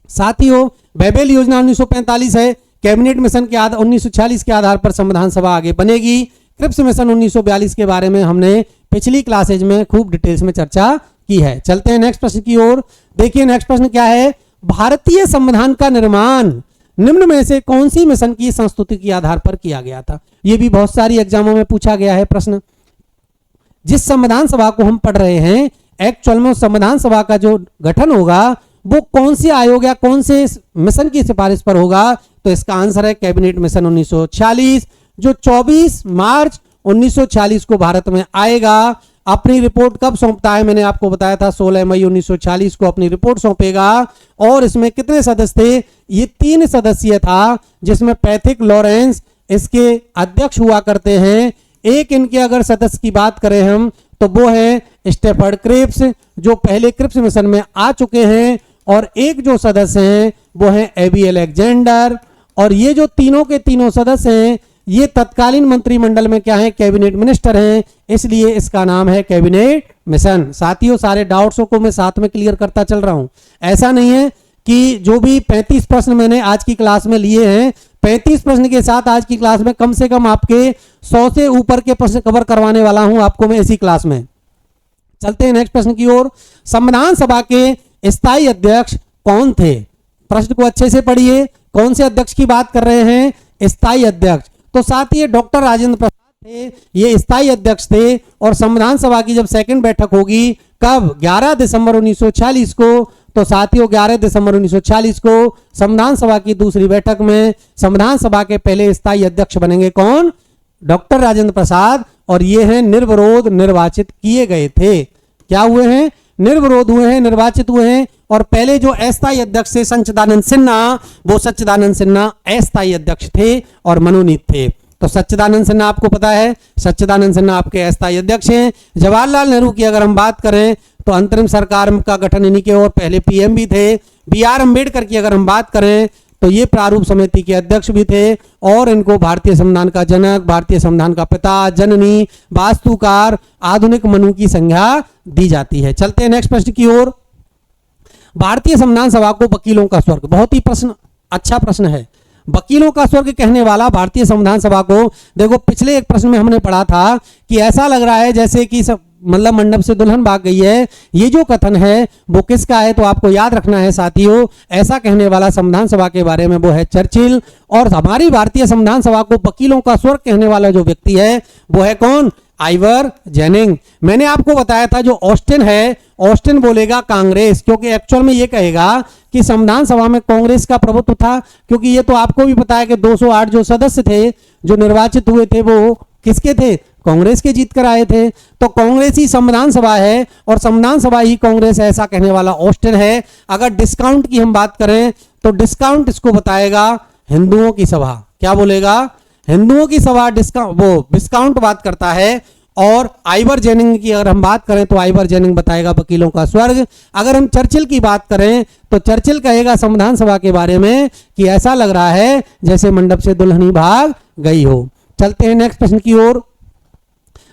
साथियों, बेबेल योजना 1945 है। कैबिनेट मिशन के 1946 के आधार पर संविधान सभा आगे बनेगी। क्रिप्स मिशन 1942 के बारे में हमने पिछली क्लासेज में खूब डिटेल्स में चर्चा की है। चलते हैं नेक्स्ट प्रश्न की ओर। देखिए नेक्स्ट प्रश्न क्या है? भारतीय संविधान का निर्माण निम्न में से कौन सी मिशन की संस्तुति के आधार पर किया गया था? यह भी बहुत सारी एग्जामों में पूछा गया है प्रश्न। जिस संविधान सभा को हम पढ़ रहे हैं, एक्चुअल में संविधान सभा का जो गठन होगा वो कौन से आयोग या कौन से मिशन की सिफारिश पर होगा? तो इसका आंसर है कैबिनेट मिशन 1946, जो 24 मार्च 1946 को भारत में आएगा। अपनी रिपोर्ट कब सौंपता है? मैंने आपको बताया था 16 मई 1946 को अपनी रिपोर्ट सौंपेगा। और इसमें कितने सदस्य थे? ये 3 सदस्यीय था, जिसमें पैथिक लॉरेंस इसके अध्यक्ष हुआ करते हैं। एक इनके अगर सदस्य की बात करें हम तो वो है स्टेफर्ड क्रिप्स, जो पहले क्रिप्स मिशन में आ चुके हैं। और एक जो सदस्य हैं वो है एबी अलेक्जेंडर। और ये जो तीनों के तीनों सदस्य हैं ये तत्कालीन मंत्रिमंडल में क्या है? कैबिनेट मिनिस्टर हैं, इसलिए इसका नाम है कैबिनेट मिशन। साथियों, सारे डाउट्सों को मैं साथ में क्लियर करता चल रहा हूं। ऐसा नहीं है कि जो भी 35 प्रश्न मैंने आज की क्लास में लिए हैं, 35 प्रश्न के साथ आज की क्लास में कम से कम आपके 100 से ऊपर के प्रश्न कवर करवाने वाला हूं आपको मैं इसी क्लास में। चलते हैं नेक्स्ट प्रश्न की ओर। संविधान सभा के स्थायी अध्यक्ष कौन थे? प्रश्न को अच्छे से पढ़िए। कौन से अध्यक्ष की बात कर रहे हैं? स्थायी अध्यक्ष। तो साथ ही डॉक्टर राजेंद्र प्रसाद थे, ये स्थायी अध्यक्ष थे। और संविधान सभा की जब सेकंड बैठक होगी कब? 11 दिसंबर 1946 को। तो साथियों 11 दिसंबर 1946 को संविधान सभा की दूसरी बैठक में संविधान सभा के पहले स्थायी अध्यक्ष बनेंगे कौन? डॉक्टर राजेंद्र प्रसाद। और ये हैं निर्विरोध निर्वाचित किए गए थे। क्या हुए हैं? निर्विरोध हुए हैं, निर्वाचित हुए हैं। और पहले जो अस्थायी अध्यक्ष थे सच्चिदानंद सिन्हा, वो सच्चिदानंद सिन्हा अस्थायी अध्यक्ष थे और मनोनीत थे। तो सच्चिदानंद सिन्हा आपको पता है, सच्चिदानंद सिन्हा आपके अस्थायी अध्यक्ष हैं। जवाहरलाल नेहरू की अगर हम बात करें तो अंतरिम सरकार का गठन इन्हीं के और पहले पीएम भी थे। बी.आर. अम्बेडकर की अगर हम बात करें तो ये प्रारूप समिति के अध्यक्ष भी थे। और इनको भारतीय संविधान का जनक, भारतीय संविधान का पिता, जननी, वास्तुकार, आधुनिक मनु की संज्ञा दी जाती है। चलते हैं नेक्स्ट प्रश्न की ओर। भारतीय संविधान सभा को वकीलों का स्वर्ग, बहुत ही प्रश्न अच्छा प्रश्न है। वकीलों का स्वर्ग कहने वाला भारतीय संविधान सभा को, देखो पिछले एक प्रश्न में हमने पढ़ा था कि ऐसा लग रहा है जैसे कि सब मतलब मंडप से दुल्हन भाग गई है। ये जो कथन है वो किसका है? तो आपको याद रखना है साथियों, ऐसा कहने वाला संविधान सभा के बारे में वो है चर्चिल। और हमारी भारतीय संविधान सभा को वकीलों का स्वर्ग कहने वाला जो व्यक्ति है वो है कौन? Ivoire ginning. मैंने आपको बताया था जो ऑस्टिन है, ऑस्टिन बोलेगा कांग्रेस, क्योंकि एक्चुअल में ये कहेगा कि संविधान सभा में कांग्रेस का प्रभुत्व था। क्योंकि ये तो आपको भी पता है कि 208 जो सदस्य थे जो निर्वाचित हुए थे वो किसके थे? कांग्रेस के जीत कर आए थे। तो कांग्रेस ही संविधान सभा है और संविधान सभा ही कांग्रेस है, ऐसा कहने वाला ऑस्टिन है। अगर डिस्काउंट की हम बात करें तो डिस्काउंट इसको बताएगा हिंदुओं की सभा। क्या बोलेगा? हिंदुओं की सभा डिस्काउंट बात करता है। और आइवर जेनिंग की अगर हम बात करें तो आइवर जेनिंग बताएगा वकीलों का स्वर्ग। अगर हम चर्चिल की बात करें तो चर्चिल कहेगा संविधान सभा के बारे में कि ऐसा लग रहा है जैसे मंडप से दुल्हनी भाग गई हो। चलते हैं नेक्स्ट प्रश्न की ओर।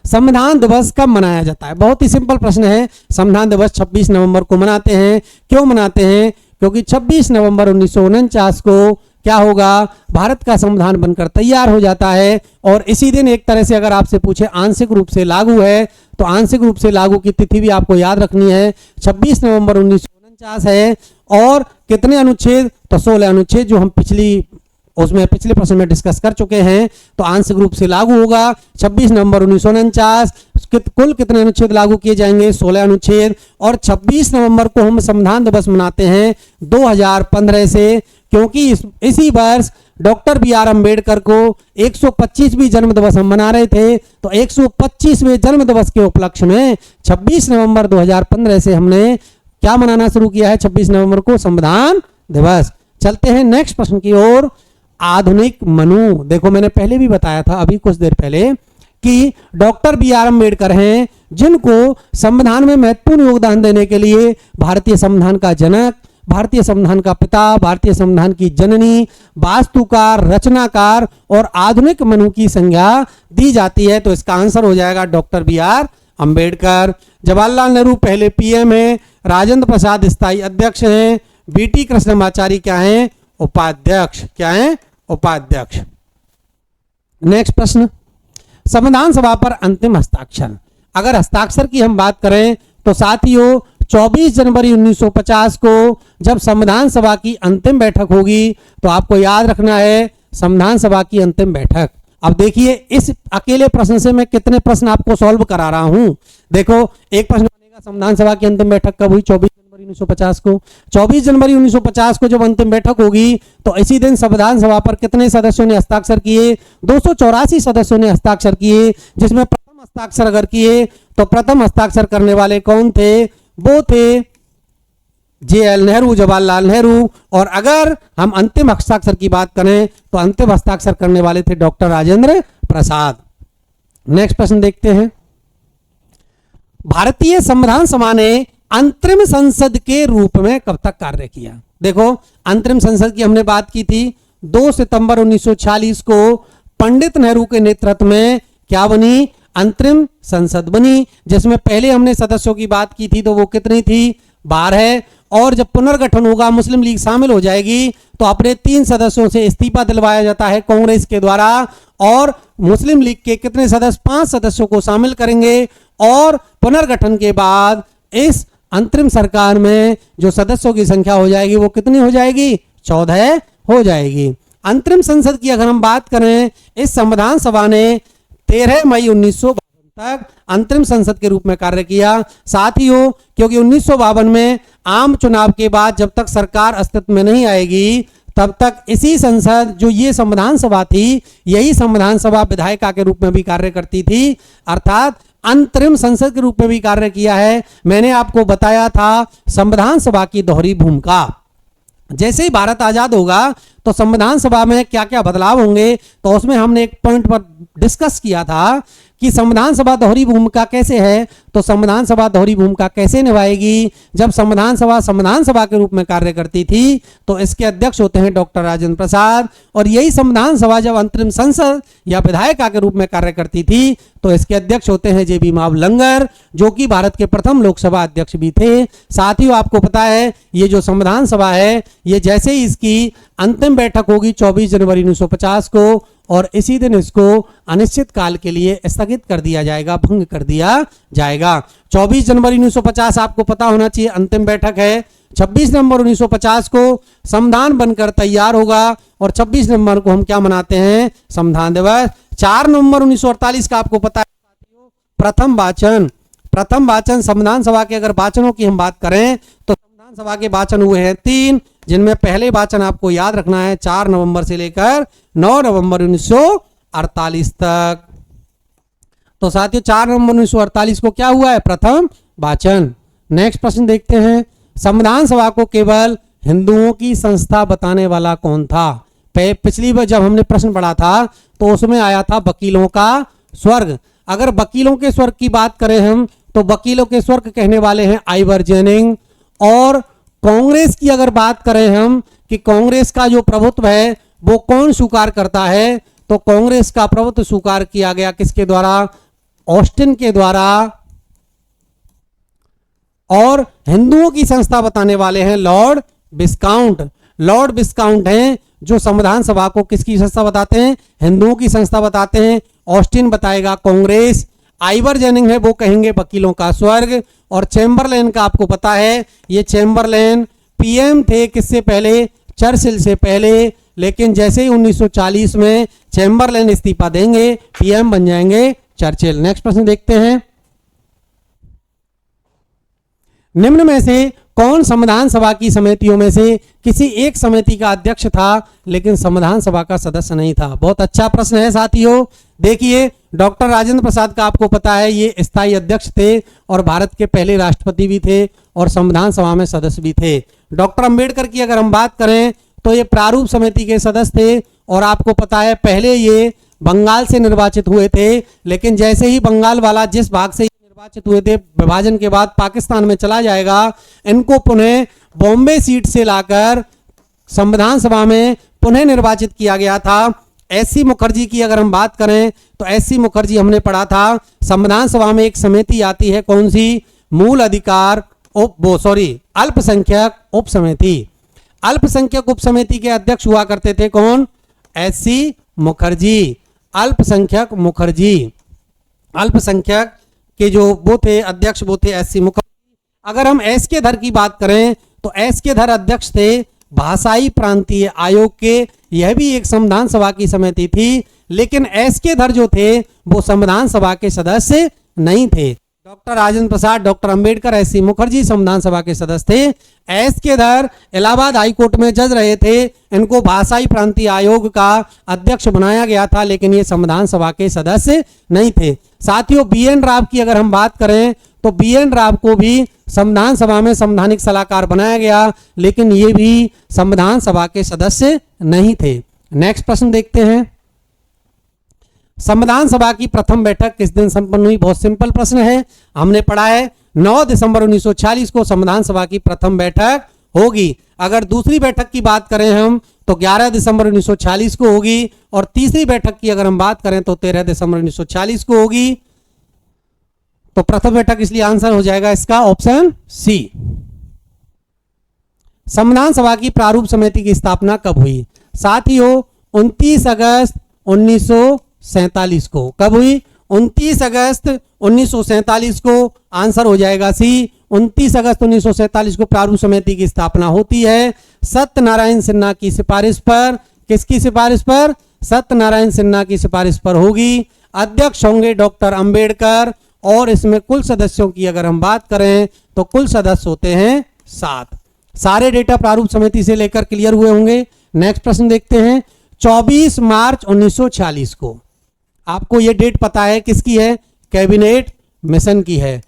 संविधान दिवस कब मनाया जाता है? बहुत ही सिंपल प्रश्न है। संविधान दिवस 26 नवंबर को मनाते हैं। क्यों मनाते हैं? क्योंकि 26 नवंबर 1949 को क्या होगा? भारत का संविधान बनकर तैयार हो जाता है। और इसी दिन एक तरह से अगर आपसे पूछे आंशिक रूप से लागू है तो आंशिक रूप से लागू की तिथि भी आपको याद रखनी है, 26 नवंबर 1949 है। और कितने अनुच्छेद? तो 16 अनुच्छेद जो हम पिछले प्रश्न में डिस्कस कर चुके हैं। तो आंशिक रूप से लागू होगा 26 नवंबर 1949। कुल कितने अनुच्छेद लागू किए जाएंगे? 16 अनुच्छेद। और 26 नवंबर को हम संविधान दिवस मनाते हैं 2015 से, क्योंकि इसी वर्ष डॉक्टर बी.आर. अम्बेडकर को 125वीं जन्म दिवस हम मना रहे थे। तो 125वें जन्म दिवस के उपलक्ष्य में 26 नवंबर 2015 से हमने क्या मनाना शुरू किया है? 26 नवंबर को संविधान दिवस। चलते हैं नेक्स्ट प्रश्न की ओर। आधुनिक मनु, देखो मैंने पहले भी बताया था अभी कुछ देर पहले कि डॉक्टर बी.आर. अम्बेडकर हैं जिनको संविधान में महत्वपूर्ण योगदान देने के लिए भारतीय संविधान का जनक, भारतीय संविधान का पिता, भारतीय संविधान की जननी, वास्तुकार, रचनाकार और आधुनिक मनु की संज्ञा दी जाती है। तो इसका आंसर हो जाएगा डॉक्टर बी.आर. अम्बेडकर। जवाहरलाल नेहरू पहले पीएम है, राजेंद्र प्रसाद स्थायी अध्यक्ष हैं, बी.टी. कृष्णमाचारी क्या हैं? उपाध्यक्ष। क्या हैं? उपाध्यक्ष। नेक्स्ट प्रश्न, संविधान सभा पर अंतिम हस्ताक्षर। अगर हस्ताक्षर की हम बात करें तो साथियों 24 जनवरी 1950 को जब संविधान सभा की अंतिम बैठक होगी तो आपको याद रखना है संविधान सभा की अंतिम बैठक। अब देखिए इस अकेले प्रश्न से मैं कितने प्रश्न आपको सॉल्व करा रहा हूं। देखो एक प्रश्न बनेगा संविधान सभा की अंतिम बैठक कब हुई? 24 जनवरी 1950 को। 24 जनवरी 1950 को जब अंतिम बैठक होगी तो इसी दिन संविधान सभा पर कितने सदस्यों ने हस्ताक्षर किए? 284 सदस्यों ने हस्ताक्षर किए, जिसमें प्रथम प्रथम हस्ताक्षर अगर किए तो प्रथम हस्ताक्षर करने वाले कौन थे? वो थे JL नेहरू, जवाहरलाल नेहरू। और अगर हम अंतिम हस्ताक्षर की बात करें तो अंतिम हस्ताक्षर करने वाले थे डॉक्टर राजेंद्र प्रसाद। नेक्स्ट प्रश्न देखते हैं। भारतीय संविधान सभा ने अंतरिम संसद के रूप में कब तक कार्य किया? देखो, अंतरिम संसद की हमने बात की थी। 2 सितंबर 1946 को पंडित नेहरू के नेतृत्व में क्या बनी? अंतरिम संसद बनी, जिसमें पहले हमने सदस्यों की बात की थी तो वो कितनी थी? 12। और जब पुनर्गठन होगा, मुस्लिम लीग शामिल हो जाएगी, तो अपने 3 सदस्यों से इस्तीफा दिलवाया जाता है कांग्रेस के द्वारा। और मुस्लिम लीग के कितने सदस्य? 5 सदस्यों को शामिल करेंगे। और पुनर्गठन के बाद इस अंतरिम सरकार में जो सदस्यों की संख्या हो जाएगी वो कितनी हो जाएगी? 14 हो जाएगी। अंतरिम संसद की अगर हम बात करें, इस संविधान सभा ने 13 मई 1952 तक अंतरिम संसद के रूप में कार्य किया। साथियों, क्योंकि 1952 में आम चुनाव के बाद जब तक सरकार अस्तित्व में नहीं आएगी तब तक इसी संसद, जो ये संविधान सभा थी, यही संविधान सभा विधायिका के रूप में भी कार्य करती थी, अर्थात अंतरिम संसद के रूप में भी कार्य किया है। मैंने आपको बताया था संविधान सभा की दोहरी भूमिका। जैसे ही भारत आजाद होगा तो संविधान सभा में क्या क्या बदलाव होंगे, तो उसमें हमने एक पॉइंट पर डिस्कस किया था कि संविधान सभा दोहरी भूमिका कैसे है। तो संविधान सभा दोहरी भूमिका कैसे निभाएगी? जब संविधान सभा के रूप में कार्य करती थी तो इसके अध्यक्ष होते हैं डॉक्टर राजेंद्र प्रसाद, और यही संविधान सभा जब अंतरिम संसद या विधायिका के रूप में कार्य करती थी तो इसके अध्यक्ष होते हैं JB मावलंकर, जो कि भारत के प्रथम लोकसभा अध्यक्ष भी थे। साथियों, आपको पता है ये जो संविधान सभा है, ये जैसे ही इसकी अंतिम बैठक होगी 24 जनवरी 1950 को, और इसी दिन इसको अनिश्चित काल के लिए स्थगित कर दिया जाएगा, भंग कर दिया जाएगा। 24 जनवरी 1950 आपको पता होना चाहिए अंतिम बैठक है। 26 नवंबर 1950 को संविधान बनकर तैयार होगा, और 26 नवंबर को हम क्या मनाते हैं? संविधान दिवस। 4 नवंबर 1948 का आपको पता है साथियों, प्रथम वाचन संविधान सभा के अगर वाचनों की हम बात करें तो संविधान सभा के वाचन हुए हैं 3, जिनमें पहले वाचन आपको याद रखना है 4 नवंबर से लेकर 9 नवंबर 1948 तक। तो साथियों, 4 नवंबर 1948 को क्या हुआ है? प्रथम वाचन। नेक्स्ट प्रश्न देखते हैं। संविधान सभा को केवल हिंदुओं की संस्था बताने वाला कौन था? पिछली बार जब हमने प्रश्न पढ़ा था तो उसमें आया था वकीलों का स्वर्ग। अगर वकीलों के स्वर्ग की बात करें हम, तो वकीलों के स्वर्ग कहने वाले हैं आइवर जेनिंग। और कांग्रेस की अगर बात करें हम कि कांग्रेस का जो प्रभुत्व है वो कौन स्वीकार करता है, तो कांग्रेस का प्रभुत्व स्वीकार किया गया किसके द्वारा? ऑस्टिन के द्वारा। और हिंदुओं की संस्था बताने वाले हैं लॉर्ड विस्काउंट। लॉर्ड विस्काउंट हैं जो संविधान सभा को किसकी संस्था बताते हैं? हिंदुओं की संस्था बताते हैं। ऑस्टिन बताएगा कांग्रेस। आइवर जेनिंग है वो कहेंगे वकीलों का स्वर्ग। और चैम्बरलेन का आपको पता है, ये चैम्बरलेन PM थे किससे पहले? चर्चिल से पहले। लेकिन जैसे ही 1940 में चैम्बरलेन इस्तीफा देंगे, PM बन जाएंगे चर्चिल। नेक्स्ट प्रश्न देखते हैं। निम्न में से कौन संविधान सभा की समितियों में से किसी एक समिति का अध्यक्ष था लेकिन संविधान सभा का सदस्य नहीं था? बहुत अच्छा प्रश्न है साथियों। देखिए, डॉक्टर राजेंद्र प्रसाद का आपको पता है ये स्थायी अध्यक्ष थे और भारत के पहले राष्ट्रपति भी थे और संविधान सभा में सदस्य भी थे। डॉक्टर अंबेडकर की अगर हम बात करें तो ये प्रारूप समिति के सदस्य थे, और आपको पता है पहले ये बंगाल से निर्वाचित हुए थे, लेकिन जैसे ही बंगाल वाला जिस भाग से निर्वाचित हुए थे विभाजन के बाद पाकिस्तान में चला जाएगा, इनको पुनः बॉम्बे सीट से लाकर संविधान सभा में पुनः निर्वाचित किया गया था। SC मुखर्जी की अगर हम बात करें तो SC मुखर्जी हमने पढ़ा था संविधान सभा में एक समिति आती है, कौन सी? मूल अधिकार अल्पसंख्यक उप समिति। अल्पसंख्यक उप समिति के अध्यक्ष हुआ करते थे कौन? SC मुखर्जी। अल्पसंख्यक मुखर्जी, अल्पसंख्यक के जो वो थे अध्यक्ष वो थे SC मुखर्जी। अगर हम एस के धर की बात करें तो एस के धर अध्यक्ष थे भाषाई प्रांतीय आयोग के। यह भी एक संविधान सभा की समिति थी, लेकिन एस के धर जो थे वो संविधान सभा के सदस्य नहीं थे। Doctor Rajendra Prasad, doctor Ambedkar, SC. Mukherjee संविधान सभा के सदस्य थे। एस के धर इलाहाबाद हाईकोर्ट में जज रहे थे। इनको भाषाई प्रांतीय आयोग का अध्यक्ष बनाया गया था, लेकिन ये संविधान सभा के सदस्य नहीं थे। साथियों, बी.एन. राव की अगर हम बात करें तो बी.एन. राव को भी संविधान सभा में संवैधानिक सलाहकार बनाया गया, लेकिन ये भी संविधान सभा के सदस्य नहीं थे। नेक्स्ट प्रश्न देखते हैं। संविधान सभा की प्रथम बैठक किस दिन संपन्न हुई? बहुत सिंपल प्रश्न है, हमने पढ़ा है 9 दिसंबर 1946 को संविधान सभा की प्रथम बैठक होगी। अगर दूसरी बैठक की बात करें हम तो 11 दिसंबर 1946 को होगी, और तीसरी बैठक की अगर हम बात करें तो 13 दिसंबर 1946 को होगी। तो प्रथम बैठक, इसलिए आंसर हो जाएगा इसका ऑप्शन सी। संविधान सभा की प्रारूप समिति की स्थापना कब हुई? साथियों, 29 अगस्त 1947 को। कब हुई? 29 अगस्त 1947 को। आंसर हो जाएगा सी। 29 अगस्त 1947 को प्रारूप समिति की स्थापना होती है सत्यनारायण सिन्हा की सिफारिश पर। किसकी सिफारिश पर? सत्यनारायण सिन्हा की सिफारिश पर होगी। अध्यक्ष होंगे डॉक्टर अंबेडकर, और इसमें कुल सदस्यों की अगर हम बात करें तो कुल सदस्य होते हैं 7। सारे डेटा प्रारूप समिति से लेकर क्लियर हुए होंगे। नेक्स्ट प्रश्न देखते हैं। 24 मार्च 1946 को, आपको यह डेट पता है किसकी है? कैबिनेट मिशन की है।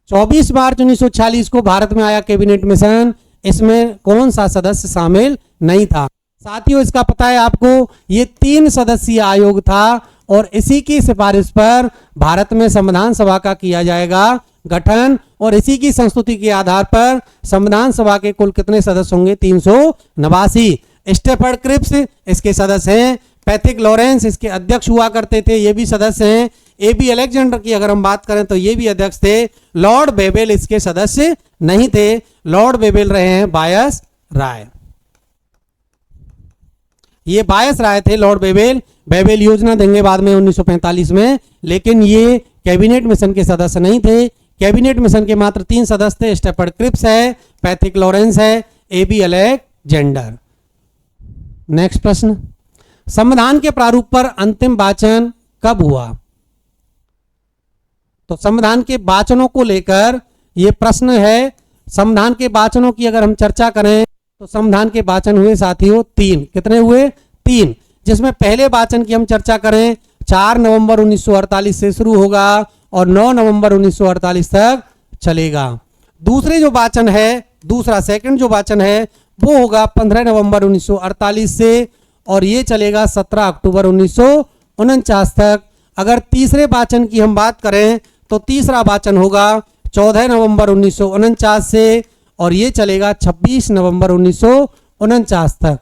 24 मार्च 1946 को भारत में आया कैबिनेट मिशन। इसमें कौन सा सदस्य शामिल नहीं था? साथियों, इसका पता है आपको, ये 3 सदस्यीय आयोग था, और इसी की सिफारिश पर भारत में संविधान सभा का किया जाएगा गठन, और इसी की संस्तुति के आधार पर संविधान सभा के कुल कितने सदस्य होंगे? 389। स्टेफर्ड क्रिप्स इसके सदस्य हैं। पैथिक लॉरेंस इसके अध्यक्ष हुआ करते थे, ये भी सदस्य हैं। ए.बी. अलेक्जेंडर की अगर हम बात करें तो ये भी अध्यक्ष थे। लॉर्ड बेबेल इसके सदस्य नहीं थे। लॉर्ड बेबेल रहे हैं बायस राय। ये बायस राय थे लॉर्ड बेबेल। बेबेल योजना देंगे बाद में 1945 में, लेकिन ये कैबिनेट मिशन के सदस्य नहीं थे। कैबिनेट मिशन के मात्र 3 सदस्य थे। स्टेफर्ड क्रिप्स है, पैथिक लॉरेंस है, ए.बी. अलेक्जेंडर। नेक्स्ट प्रश्न। संविधान के प्रारूप पर अंतिम वाचन कब हुआ? तो संविधान के वाचनों को लेकर यह प्रश्न है। संविधान के वाचनों की अगर हम चर्चा करें तो संविधान के वाचन हुए साथियों 3। कितने हुए? 3। जिसमें पहले वाचन की हम चर्चा करें 4 नवंबर 1948 से शुरू होगा और 9 नवंबर 1948 तक चलेगा। दूसरे जो वाचन है, दूसरा सेकंड जो वाचन है वो होगा 15 नवंबर 1948 से, और ये चलेगा 17 अक्टूबर 1949 तक। अगर तीसरे वाचन की हम बात करें तो तीसरा वाचन होगा 14 नवंबर 1949 से, और ये चलेगा 26 नवंबर 1949 तक।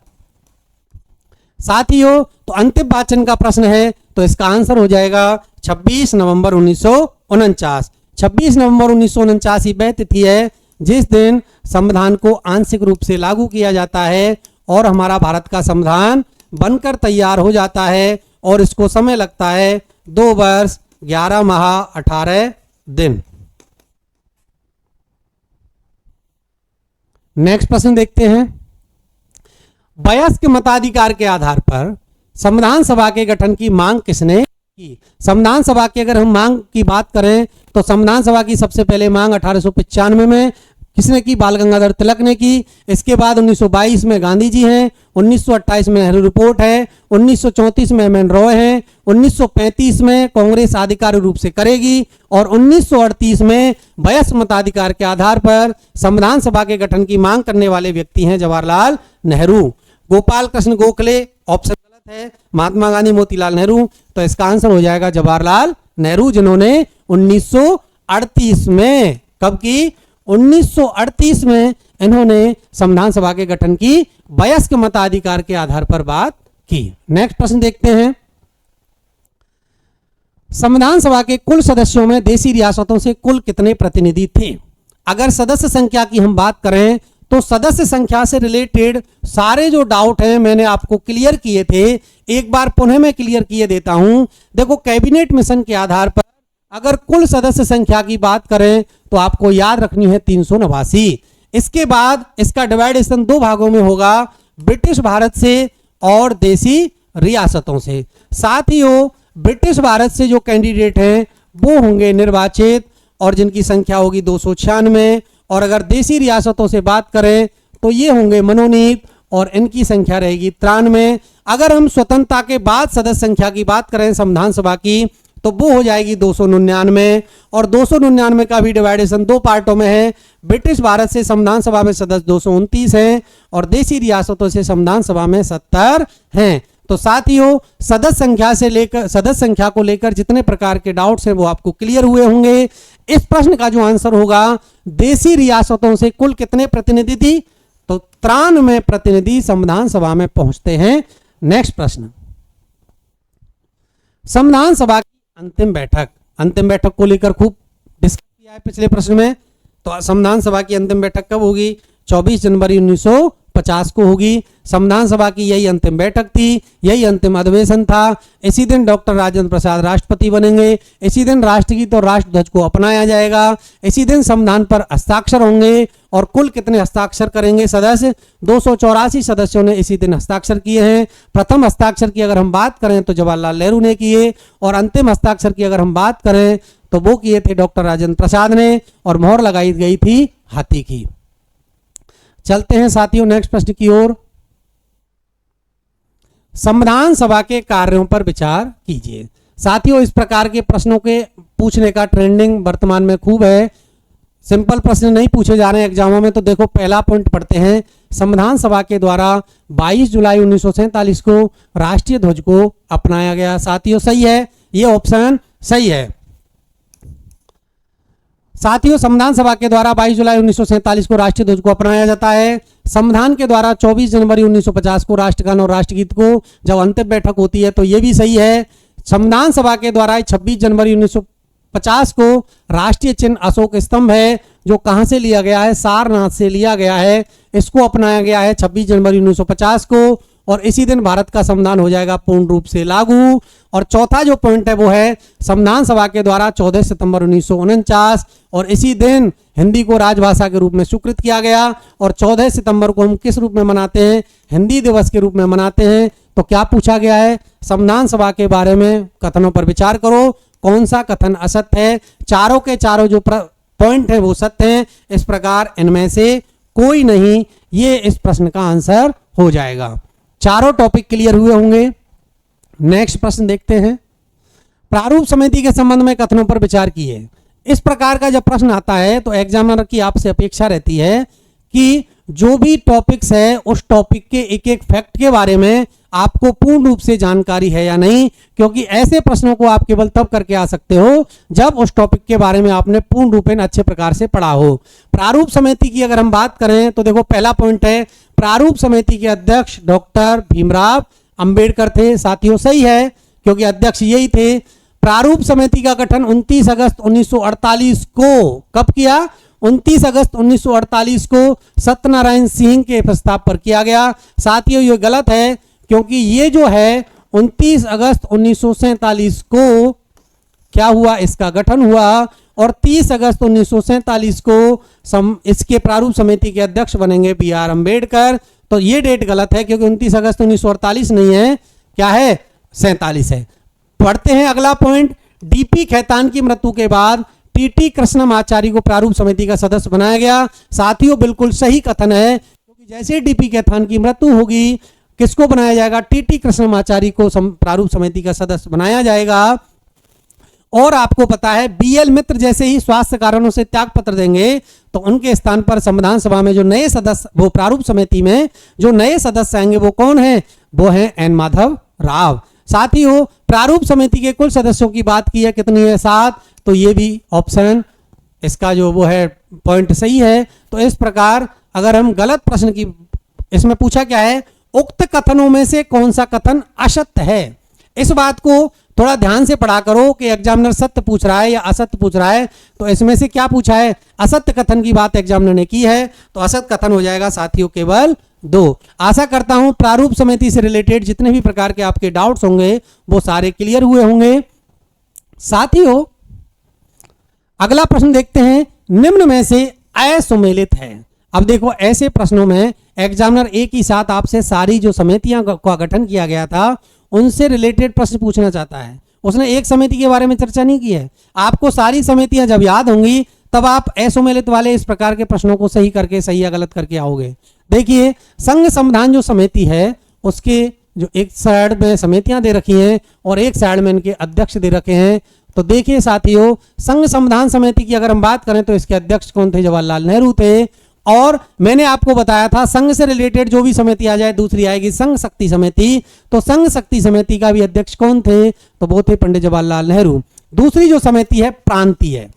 साथियों, तो अंतिम वाचन का प्रश्न है तो इसका आंसर हो जाएगा 26 नवंबर 1949। 26 नवंबर 1949 ही वह तिथि है जिस दिन संविधान को आंशिक रूप से लागू किया जाता है और हमारा भारत का संविधान बनकर तैयार हो जाता है, और इसको समय लगता है 2 वर्ष 11 माह 18 दिन। नेक्स्ट प्रश्न देखते हैं। वयस्क मताधिकार के आधार पर संविधान सभा के गठन की मांग किसने की? संविधान सभा की अगर हम मांग की बात करें तो संविधान सभा की सबसे पहले मांग 1895 में किसने की? बाल गंगाधर तिलक ने की। इसके बाद 1922 में गांधी जी हैं, 1928 में नेहरू रिपोर्ट है, 1934 में एम एन रॉय है, 1935 में कांग्रेस आधिकारिक रूप से करेगी, और 1938 में वयस्क मताधिकार के आधार पर संविधान सभा के गठन की मांग करने वाले व्यक्ति हैं जवाहरलाल नेहरू। गोपाल कृष्ण गोखले ऑप्शन गलत है, महात्मा गांधी मोतीलाल नेहरू। तो इसका आंसर हो जाएगा जवाहरलाल नेहरू, जिन्होंने 1938 में, कब की? 1938 में इन्होंने संविधान सभा के गठन की वयस्क मताधिकार के आधार पर बात की। नेक्स्ट प्रश्न देखते हैं। संविधान सभा के कुल सदस्यों में देशी रियासतों से कुल कितने प्रतिनिधि थे? अगर सदस्य संख्या की हम बात करें तो सदस्य संख्या से रिलेटेड सारे जो डाउट हैं मैंने आपको क्लियर किए थे, एक बार पुनः मैं क्लियर किए देता हूं। देखो, कैबिनेट मिशन के आधार पर अगर कुल सदस्य संख्या की बात करें तो आपको याद रखनी है 389। इसके बाद इसका डिवाइडेशन 2 भागों में होगा, ब्रिटिश भारत से और देशी रियासतों से। साथ ही ब्रिटिश भारत से जो कैंडिडेट हैं वो होंगे निर्वाचित, और जिनकी संख्या होगी 296। और अगर देसी रियासतों से बात करें तो ये होंगे मनोनीत और इनकी संख्या रहेगी 93। अगर हम स्वतंत्रता के बाद सदस्य संख्या की बात करें संविधान सभा की तो वो हो जाएगी 299। और 299 का भी डिवाइडेशन दो पार्टों में है। ब्रिटिश भारत से संविधान सभा में सदस्य 229 हैं और देसी रियासतों से संविधान सभा में 70 हैं। तो साथियों सदस्य संख्या को लेकर जितने प्रकार के डाउट्स हैं वो आपको क्लियर हुए होंगे। इस प्रश्न का जो आंसर होगा देसी रियासतों से कुल कितने प्रतिनिधि थी, तो 93 प्रतिनिधि संविधान सभा में पहुंचते हैं। नेक्स्ट प्रश्न, संविधान सभा की अंतिम बैठक को लेकर खूब डिस्कस किया है पिछले प्रश्न में। तो संविधान सभा की अंतिम बैठक कब होगी? 24 जनवरी 1950 को होगी। संविधान सभा की यही अंतिम बैठक थी, यही अंतिम अधिवेशन था। इसी दिन डॉक्टर राजेंद्र प्रसाद राष्ट्रपति बनेंगे। इसी दिन राष्ट्रगीत और राष्ट्रध्वज को अपनाया जाएगा। इसी दिन संविधान पर हस्ताक्षर होंगे। और कुल कितने हस्ताक्षर करेंगे सदस्य? 284 सदस्यों ने इसी दिन हस्ताक्षर किए हैं। प्रथम हस्ताक्षर की अगर हम बात करें तो जवाहरलाल नेहरू ने किए, और अंतिम हस्ताक्षर की अगर हम बात करें तो वो किए थे डॉक्टर राजेंद्र प्रसाद ने, और मोहर लगाई गई थी हाथी की। चलते हैं साथियों नेक्स्ट प्रश्न की ओर। संविधान सभा के कार्यों पर विचार कीजिए। साथियों इस प्रकार के प्रश्नों के पूछने का ट्रेंडिंग वर्तमान में खूब है। सिंपल प्रश्न नहीं पूछे जा रहे हैं एग्जामों में। तो देखो पहला पॉइंट पढ़ते हैं। संविधान सभा के द्वारा 22 जुलाई 1947 को राष्ट्रीय ध्वज को अपनाया गया। साथियों सही है, ये ऑप्शन सही है। साथियों संविधान सभा के द्वारा 22 जुलाई 1947 को राष्ट्रीय ध्वज को अपनाया जाता है। संविधान के द्वारा 24 जनवरी 1950 को राष्ट्रगान और राष्ट्रगीत को जब अंतिम बैठक होती है तो ये भी सही है। संविधान सभा के द्वारा 26 जनवरी 1950 को राष्ट्रीय चिन्ह अशोक स्तंभ है, जो कहां से लिया गया है? सारनाथ से लिया गया है। इसको अपनाया गया है 26 जनवरी 1950 को, और इसी दिन भारत का संविधान हो जाएगा पूर्ण रूप से लागू। और चौथा जो पॉइंट है वो है संविधान सभा के द्वारा 14 सितंबर 1949, और इसी दिन हिंदी को राजभाषा के रूप में स्वीकृत किया गया। और 14 सितंबर को हम किस रूप में मनाते हैं? हिंदी दिवस के रूप में मनाते हैं। तो क्या पूछा गया है? संविधान सभा के बारे में कथनों पर विचार करो, कौन सा कथन असत्य है? चारों के चारों जो पॉइंट है वो सत्य हैं। इस प्रकार इनमें से कोई नहीं, ये इस प्रश्न का आंसर हो जाएगा। चारों टॉपिक क्लियर हुए होंगे। नेक्स्ट प्रश्न देखते हैं। प्रारूप समिति के संबंध में कथनों पर विचार किए। इस प्रकार का जब प्रश्न आता है तो एग्जामिनर की आपसे अपेक्षा रहती है कि जो भी टॉपिक्स है उस टॉपिक के एक एक फैक्ट के बारे में आपको पूर्ण रूप से जानकारी है या नहीं, क्योंकि ऐसे प्रश्नों को आप केवल तब करके आ सकते हो जब उस टॉपिक के बारे में आपने पूर्ण रूपेण अच्छे प्रकार से पढ़ा हो। प्रारूप समिति की अगर हम बात करें तो देखो पहला पॉइंट है प्रारूप समिति के अध्यक्ष डॉक्टर भीमराव अंबेडकर थे। साथियों सही है, क्योंकि अध्यक्ष यही थे। प्रारूप समिति का गठन 29 अगस्त 1948 को कब किया? 29 अगस्त 1948 को सत्यनारायण सिंह के प्रस्ताव पर किया गया। साथियों ये गलत है, क्योंकि ये जो है 29 अगस्त 1947 को क्या हुआ? इसका गठन हुआ, और 30 अगस्त 1947 को इसके प्रारूप समिति के अध्यक्ष बनेंगे बी.आर. अंबेडकर। तो ये डेट गलत है, क्योंकि 29 अगस्त 1948 नहीं है, क्या है? 47 है। पढ़ते हैं अगला पॉइंट। डीपी खेतान की मृत्यु के बाद टीटी कृष्णमाचारी को प्रारूप समिति का सदस्य बनाया गया। साथियों बिल्कुल सही कथन है, क्योंकि जैसे डीपी खेतान की मृत्यु होगी किसको बनाया जाएगा? टीटी कृष्णमाचारी को प्रारूप समिति का सदस्य बनाया जाएगा। और आपको पता है बीएल मित्र जैसे ही स्वास्थ्य कारणों से त्याग पत्र देंगे तो उनके स्थान पर संविधान सभा में जो नए सदस्य, वो प्रारूप समिति में जो नए सदस्य आएंगे वो कौन है? वो है एन माधव राव। साथियों प्रारूप समिति के कुल सदस्यों की बात की है, कितनी है? 7। तो ये भी ऑप्शन इसका जो वो है पॉइंट सही है। तो इस प्रकार अगर हम गलत प्रश्न की, इसमें पूछा क्या है? उक्त कथनों में से कौन सा कथन असत्य है? इस बात को थोड़ा ध्यान से पढ़ा करो कि एग्जामिनर सत्य पूछ रहा है या असत्य पूछ रहा है। तो इसमें से क्या पूछा है? असत्य कथन की बात एग्जामिनर ने की है, तो असत्य कथन हो जाएगा साथियों केवल 2। आशा करता हूं प्रारूप समिति से रिलेटेड जितने भी प्रकार के आपके डाउट्स होंगे वो सारे क्लियर हुए होंगे। साथियों अगला प्रश्न देखते हैं। निम्न में से असुमेलित है। अब देखो ऐसे प्रश्नों में एग्जामिनर एक ही साथ आपसे सारी जो समितियां का गठन किया गया था उनसे रिलेटेड प्रश्न पूछना चाहता है। उसने एक समिति के बारे में चर्चा नहीं की है। आपको सारी समितियां जब याद होंगी तब आप असुमेलित वाले इस प्रकार के प्रश्नों को सही करके, सही या गलत करके आओगे। देखिए, संघ संविधान जो समिति है उसके जो एक साइड में समितियां दे रखी हैं और एक साइड में इनके अध्यक्ष दे रखे हैं। तो देखिए साथियों, संघ संविधान समिति की अगर हम बात करें तो इसके अध्यक्ष कौन थे? जवाहरलाल नेहरू थे। और मैंने आपको बताया था संघ से रिलेटेड जो भी समिति आ जाए दूसरी आएगी संघ शक्ति समिति। तो संघ शक्ति समिति का भी अध्यक्ष कौन थे? तो वो थे पंडित जवाहरलाल नेहरू। दूसरी जो समिति है प्रांतीय,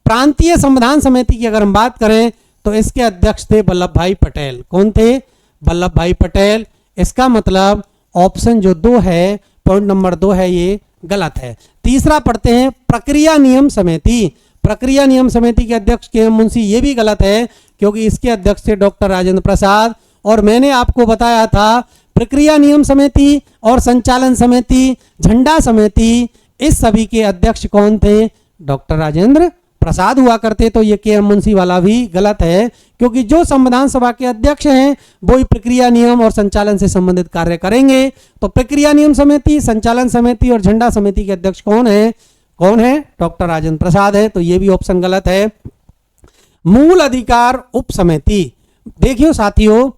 प्रांतीय संविधान समिति की अगर हम बात करें तो इसके अध्यक्ष थे वल्लभ भाई पटेल। कौन थे? वल्लभ भाई पटेल। इसका मतलब ऑप्शन जो 2 है, पॉइंट नंबर 2 है, ये गलत है। तीसरा पढ़ते हैं प्रक्रिया नियम समिति। प्रक्रिया नियम समिति के अध्यक्ष के एम मुंशी, ये भी गलत है क्योंकि इसके अध्यक्ष थे डॉक्टर राजेंद्र प्रसाद। और मैंने आपको बताया था प्रक्रिया नियम समिति और संचालन समिति, झंडा समिति, इस सभी के अध्यक्ष कौन थे? डॉक्टर राजेंद्र प्रसाद हुआ करते। तो ये के एम मुंशी वाला भी गलत है क्योंकि जो संविधान सभा के अध्यक्ष हैं वो ही प्रक्रिया नियम और संचालन से संबंधित कार्य करेंगे। तो प्रक्रिया नियम समिति, संचालन समिति और झंडा समिति के अध्यक्ष कौन है? कौन है? डॉक्टर राजेंद्र प्रसाद है। तो ये भी ऑप्शन गलत है। मूल अधिकार उप समिति। देखियो साथियों,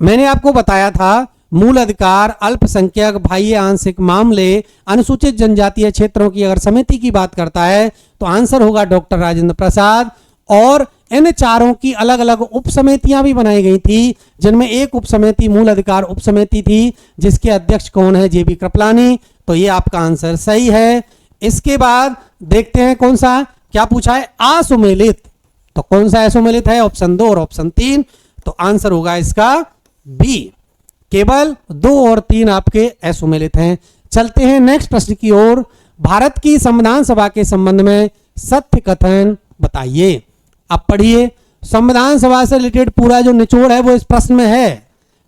मैंने आपको बताया था मूल अधिकार, अल्पसंख्यक, बाह्य आंशिक मामले, अनुसूचित जनजातीय क्षेत्रों की अगर समिति की बात करता है तो आंसर होगा डॉक्टर राजेंद्र प्रसाद। और इन चारों की अलग अलग उप समितियां भी बनाई गई थी, जिनमें एक उप समिति मूल अधिकार उप समिति थी जिसके अध्यक्ष कौन है? जेबी कृपलानी। तो ये आपका आंसर सही है। इसके बाद देखते हैं कौन सा, क्या पूछा है? असुमेलित। तो कौन सा असुमेलित है? ऑप्शन 2 और ऑप्शन 3। तो आंसर होगा इसका बी। केवल 2 और 3 आपके असुमेलित हैं। चलते हैं नेक्स्ट प्रश्न की ओर। भारत की संविधान सभा के संबंध में सत्य कथन बताइए। अब पढ़िए, संविधान सभा से रिलेटेड पूरा जो निचोड़ है वो इस प्रश्न में है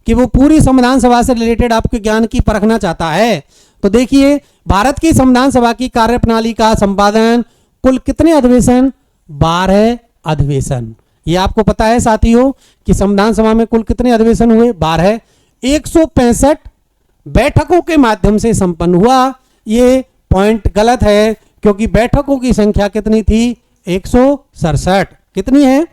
कि वो पूरी संविधान सभा से रिलेटेड आपके ज्ञान की परखना चाहता है। तो देखिए, भारत की संविधान सभा की कार्यप्रणाली का संपादन, कुल कितने अधिवेशन? 12 अधिवेशन। ये आपको पता है साथियों कि संविधान सभा में कुल कितने अधिवेशन हुए? 12। 165 बैठकों के माध्यम से संपन्न हुआ। ये पॉइंट गलत है क्योंकि बैठकों की संख्या कितनी थी? 167। कितनी है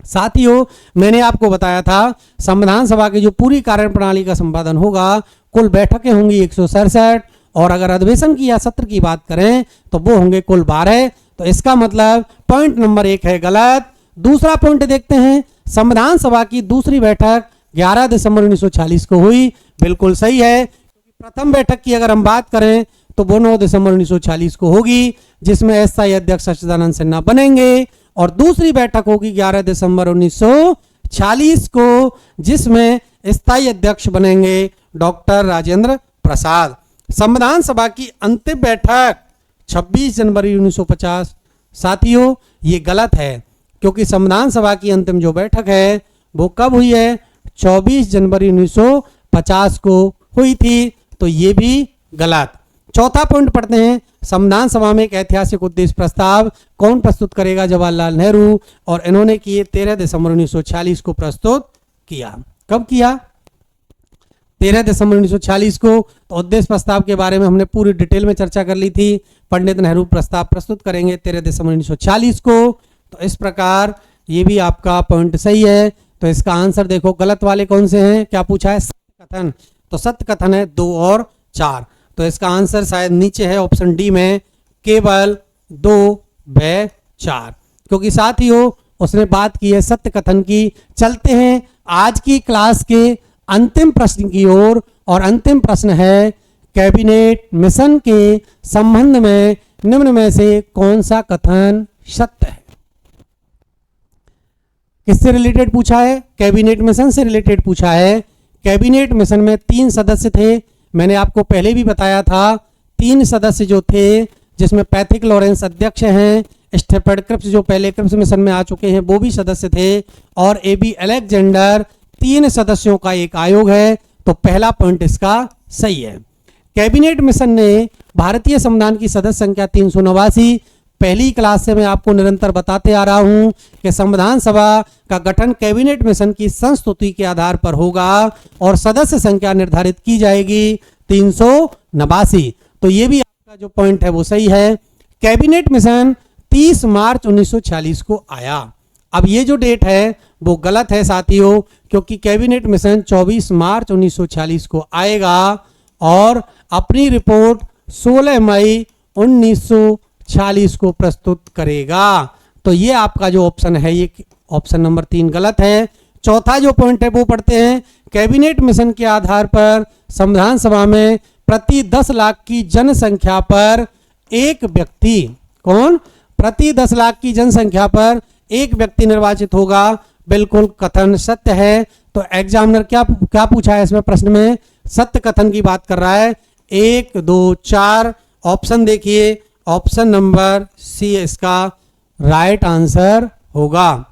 साथियों? मैंने आपको बताया था संविधान सभा की जो पूरी कार्यप्रणाली का संपादन होगा कुल बैठकें होंगी 167 और अगर अधिवेशन की या सत्र की बात करें तो वो होंगे कुल 12। तो इसका मतलब पॉइंट नंबर 1 है गलत। दूसरा पॉइंट देखते हैं, संविधान सभा की दूसरी बैठक 11 दिसंबर 1946 को हुई। बिल्कुल सही है क्योंकि प्रथम बैठक की अगर हम बात करें तो वो 9 दिसंबर 1946 को होगी जिसमें अस्थायी अध्यक्ष सच्चिदानंद सिन्हा बनेंगे। और दूसरी बैठक होगी 11 दिसंबर 1946 को जिसमें स्थायी अध्यक्ष बनेंगे डॉक्टर राजेंद्र प्रसाद। संविधान सभा की अंतिम बैठक 26 जनवरी 1950। साथियों, ये गलत है क्योंकि संविधान सभा की अंतिम जो बैठक है वो कब हुई है? 24 जनवरी 1950 को हुई थी। तो ये भी गलत। चौथा पॉइंट पढ़ते हैं, संविधान सभा में एक ऐतिहासिक उद्देश्य प्रस्ताव कौन प्रस्तुत करेगा? जवाहरलाल नेहरू। और इन्होंने किए 13 दिसंबर 1946 को प्रस्तुत किया। कब किया? 13 दिसंबर 1946 को। तो उद्देश्य प्रस्ताव के बारे में हमने पूरी डिटेल में चर्चा कर ली थी। पंडित नेहरू प्रस्ताव प्रस्तुत करेंगे 13 दिसंबर 1946 को। तो इस प्रकार ये भी आपका पॉइंट सही है। तो इसका आंसर देखो, गलत वाले कौन से हैं? क्या पूछा है? सत्य कथन। तो सत्य कथन है 2 और 4। तो इसका आंसर शायद नीचे है ऑप्शन डी में, केवल 2 व 4, क्योंकि साथियों उसने बात की है सत्य कथन की। चलते हैं आज की क्लास के अंतिम प्रश्न की ओर। और अंतिम प्रश्न है, कैबिनेट मिशन के संबंध में निम्न में से कौन सा कथन सत्य है? किससे रिलेटेड पूछा है? कैबिनेट मिशन से रिलेटेड पूछा है। कैबिनेट मिशन में 3 सदस्य थे। मैंने आपको पहले भी बताया था 3 सदस्य जो थे जिसमें पैथिक लॉरेंस अध्यक्ष हैं, स्टेफर्ड क्रिप्स जो पहले क्रिप्स मिशन में आ चुके हैं वो भी सदस्य थे, और एबी अलेक्जेंडर। 3 सदस्यों का एक आयोग है। तो पहला पॉइंट इसका सही है। कैबिनेट मिशन ने भारतीय संविधान की सदस्य संख्या 389। पहली क्लास से मैं आपको निरंतर बताते आ रहा हूं कि संविधान सभा का गठन कैबिनेट मिशन की संस्तुति के आधार पर होगा और सदस्य संख्या निर्धारित की जाएगी 389। तो ये भी आपका जो पॉइंट है वो सही है। कैबिनेट मिशन 30 मार्च 1946 को आया। अब ये जो डेट है वो गलत है साथियों, क्योंकि कैबिनेट मिशन 24 मार्च 1946 को आएगा और अपनी रिपोर्ट 16 मई 1946 को प्रस्तुत करेगा। तो ये आपका जो ऑप्शन है, ये ऑप्शन नंबर 3 गलत है। चौथा जो पॉइंट है वो पढ़ते हैं। कैबिनेट मिशन के आधार पर संविधान सभा में प्रति 10 लाख की जनसंख्या पर एक व्यक्ति, कौन, प्रति 10 लाख की जनसंख्या पर एक व्यक्ति निर्वाचित होगा। बिल्कुल कथन सत्य है। तो एग्जामिनर क्या पूछा है इसमें प्रश्न में, सत्य कथन की बात कर रहा है। 1 2 4 ऑप्शन देखिए, ऑप्शन नंबर सी इसका राइट आंसर होगा।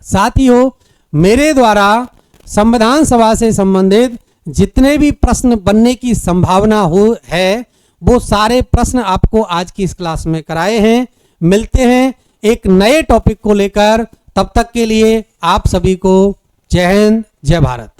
साथियों, मेरे द्वारा संविधान सभा से संबंधित जितने भी प्रश्न बनने की संभावना है वो सारे प्रश्न आपको आज की इस क्लास में कराए हैं। मिलते हैं एक नए टॉपिक को लेकर, तब तक के लिए आप सभी को जय हिंद, जय भारत।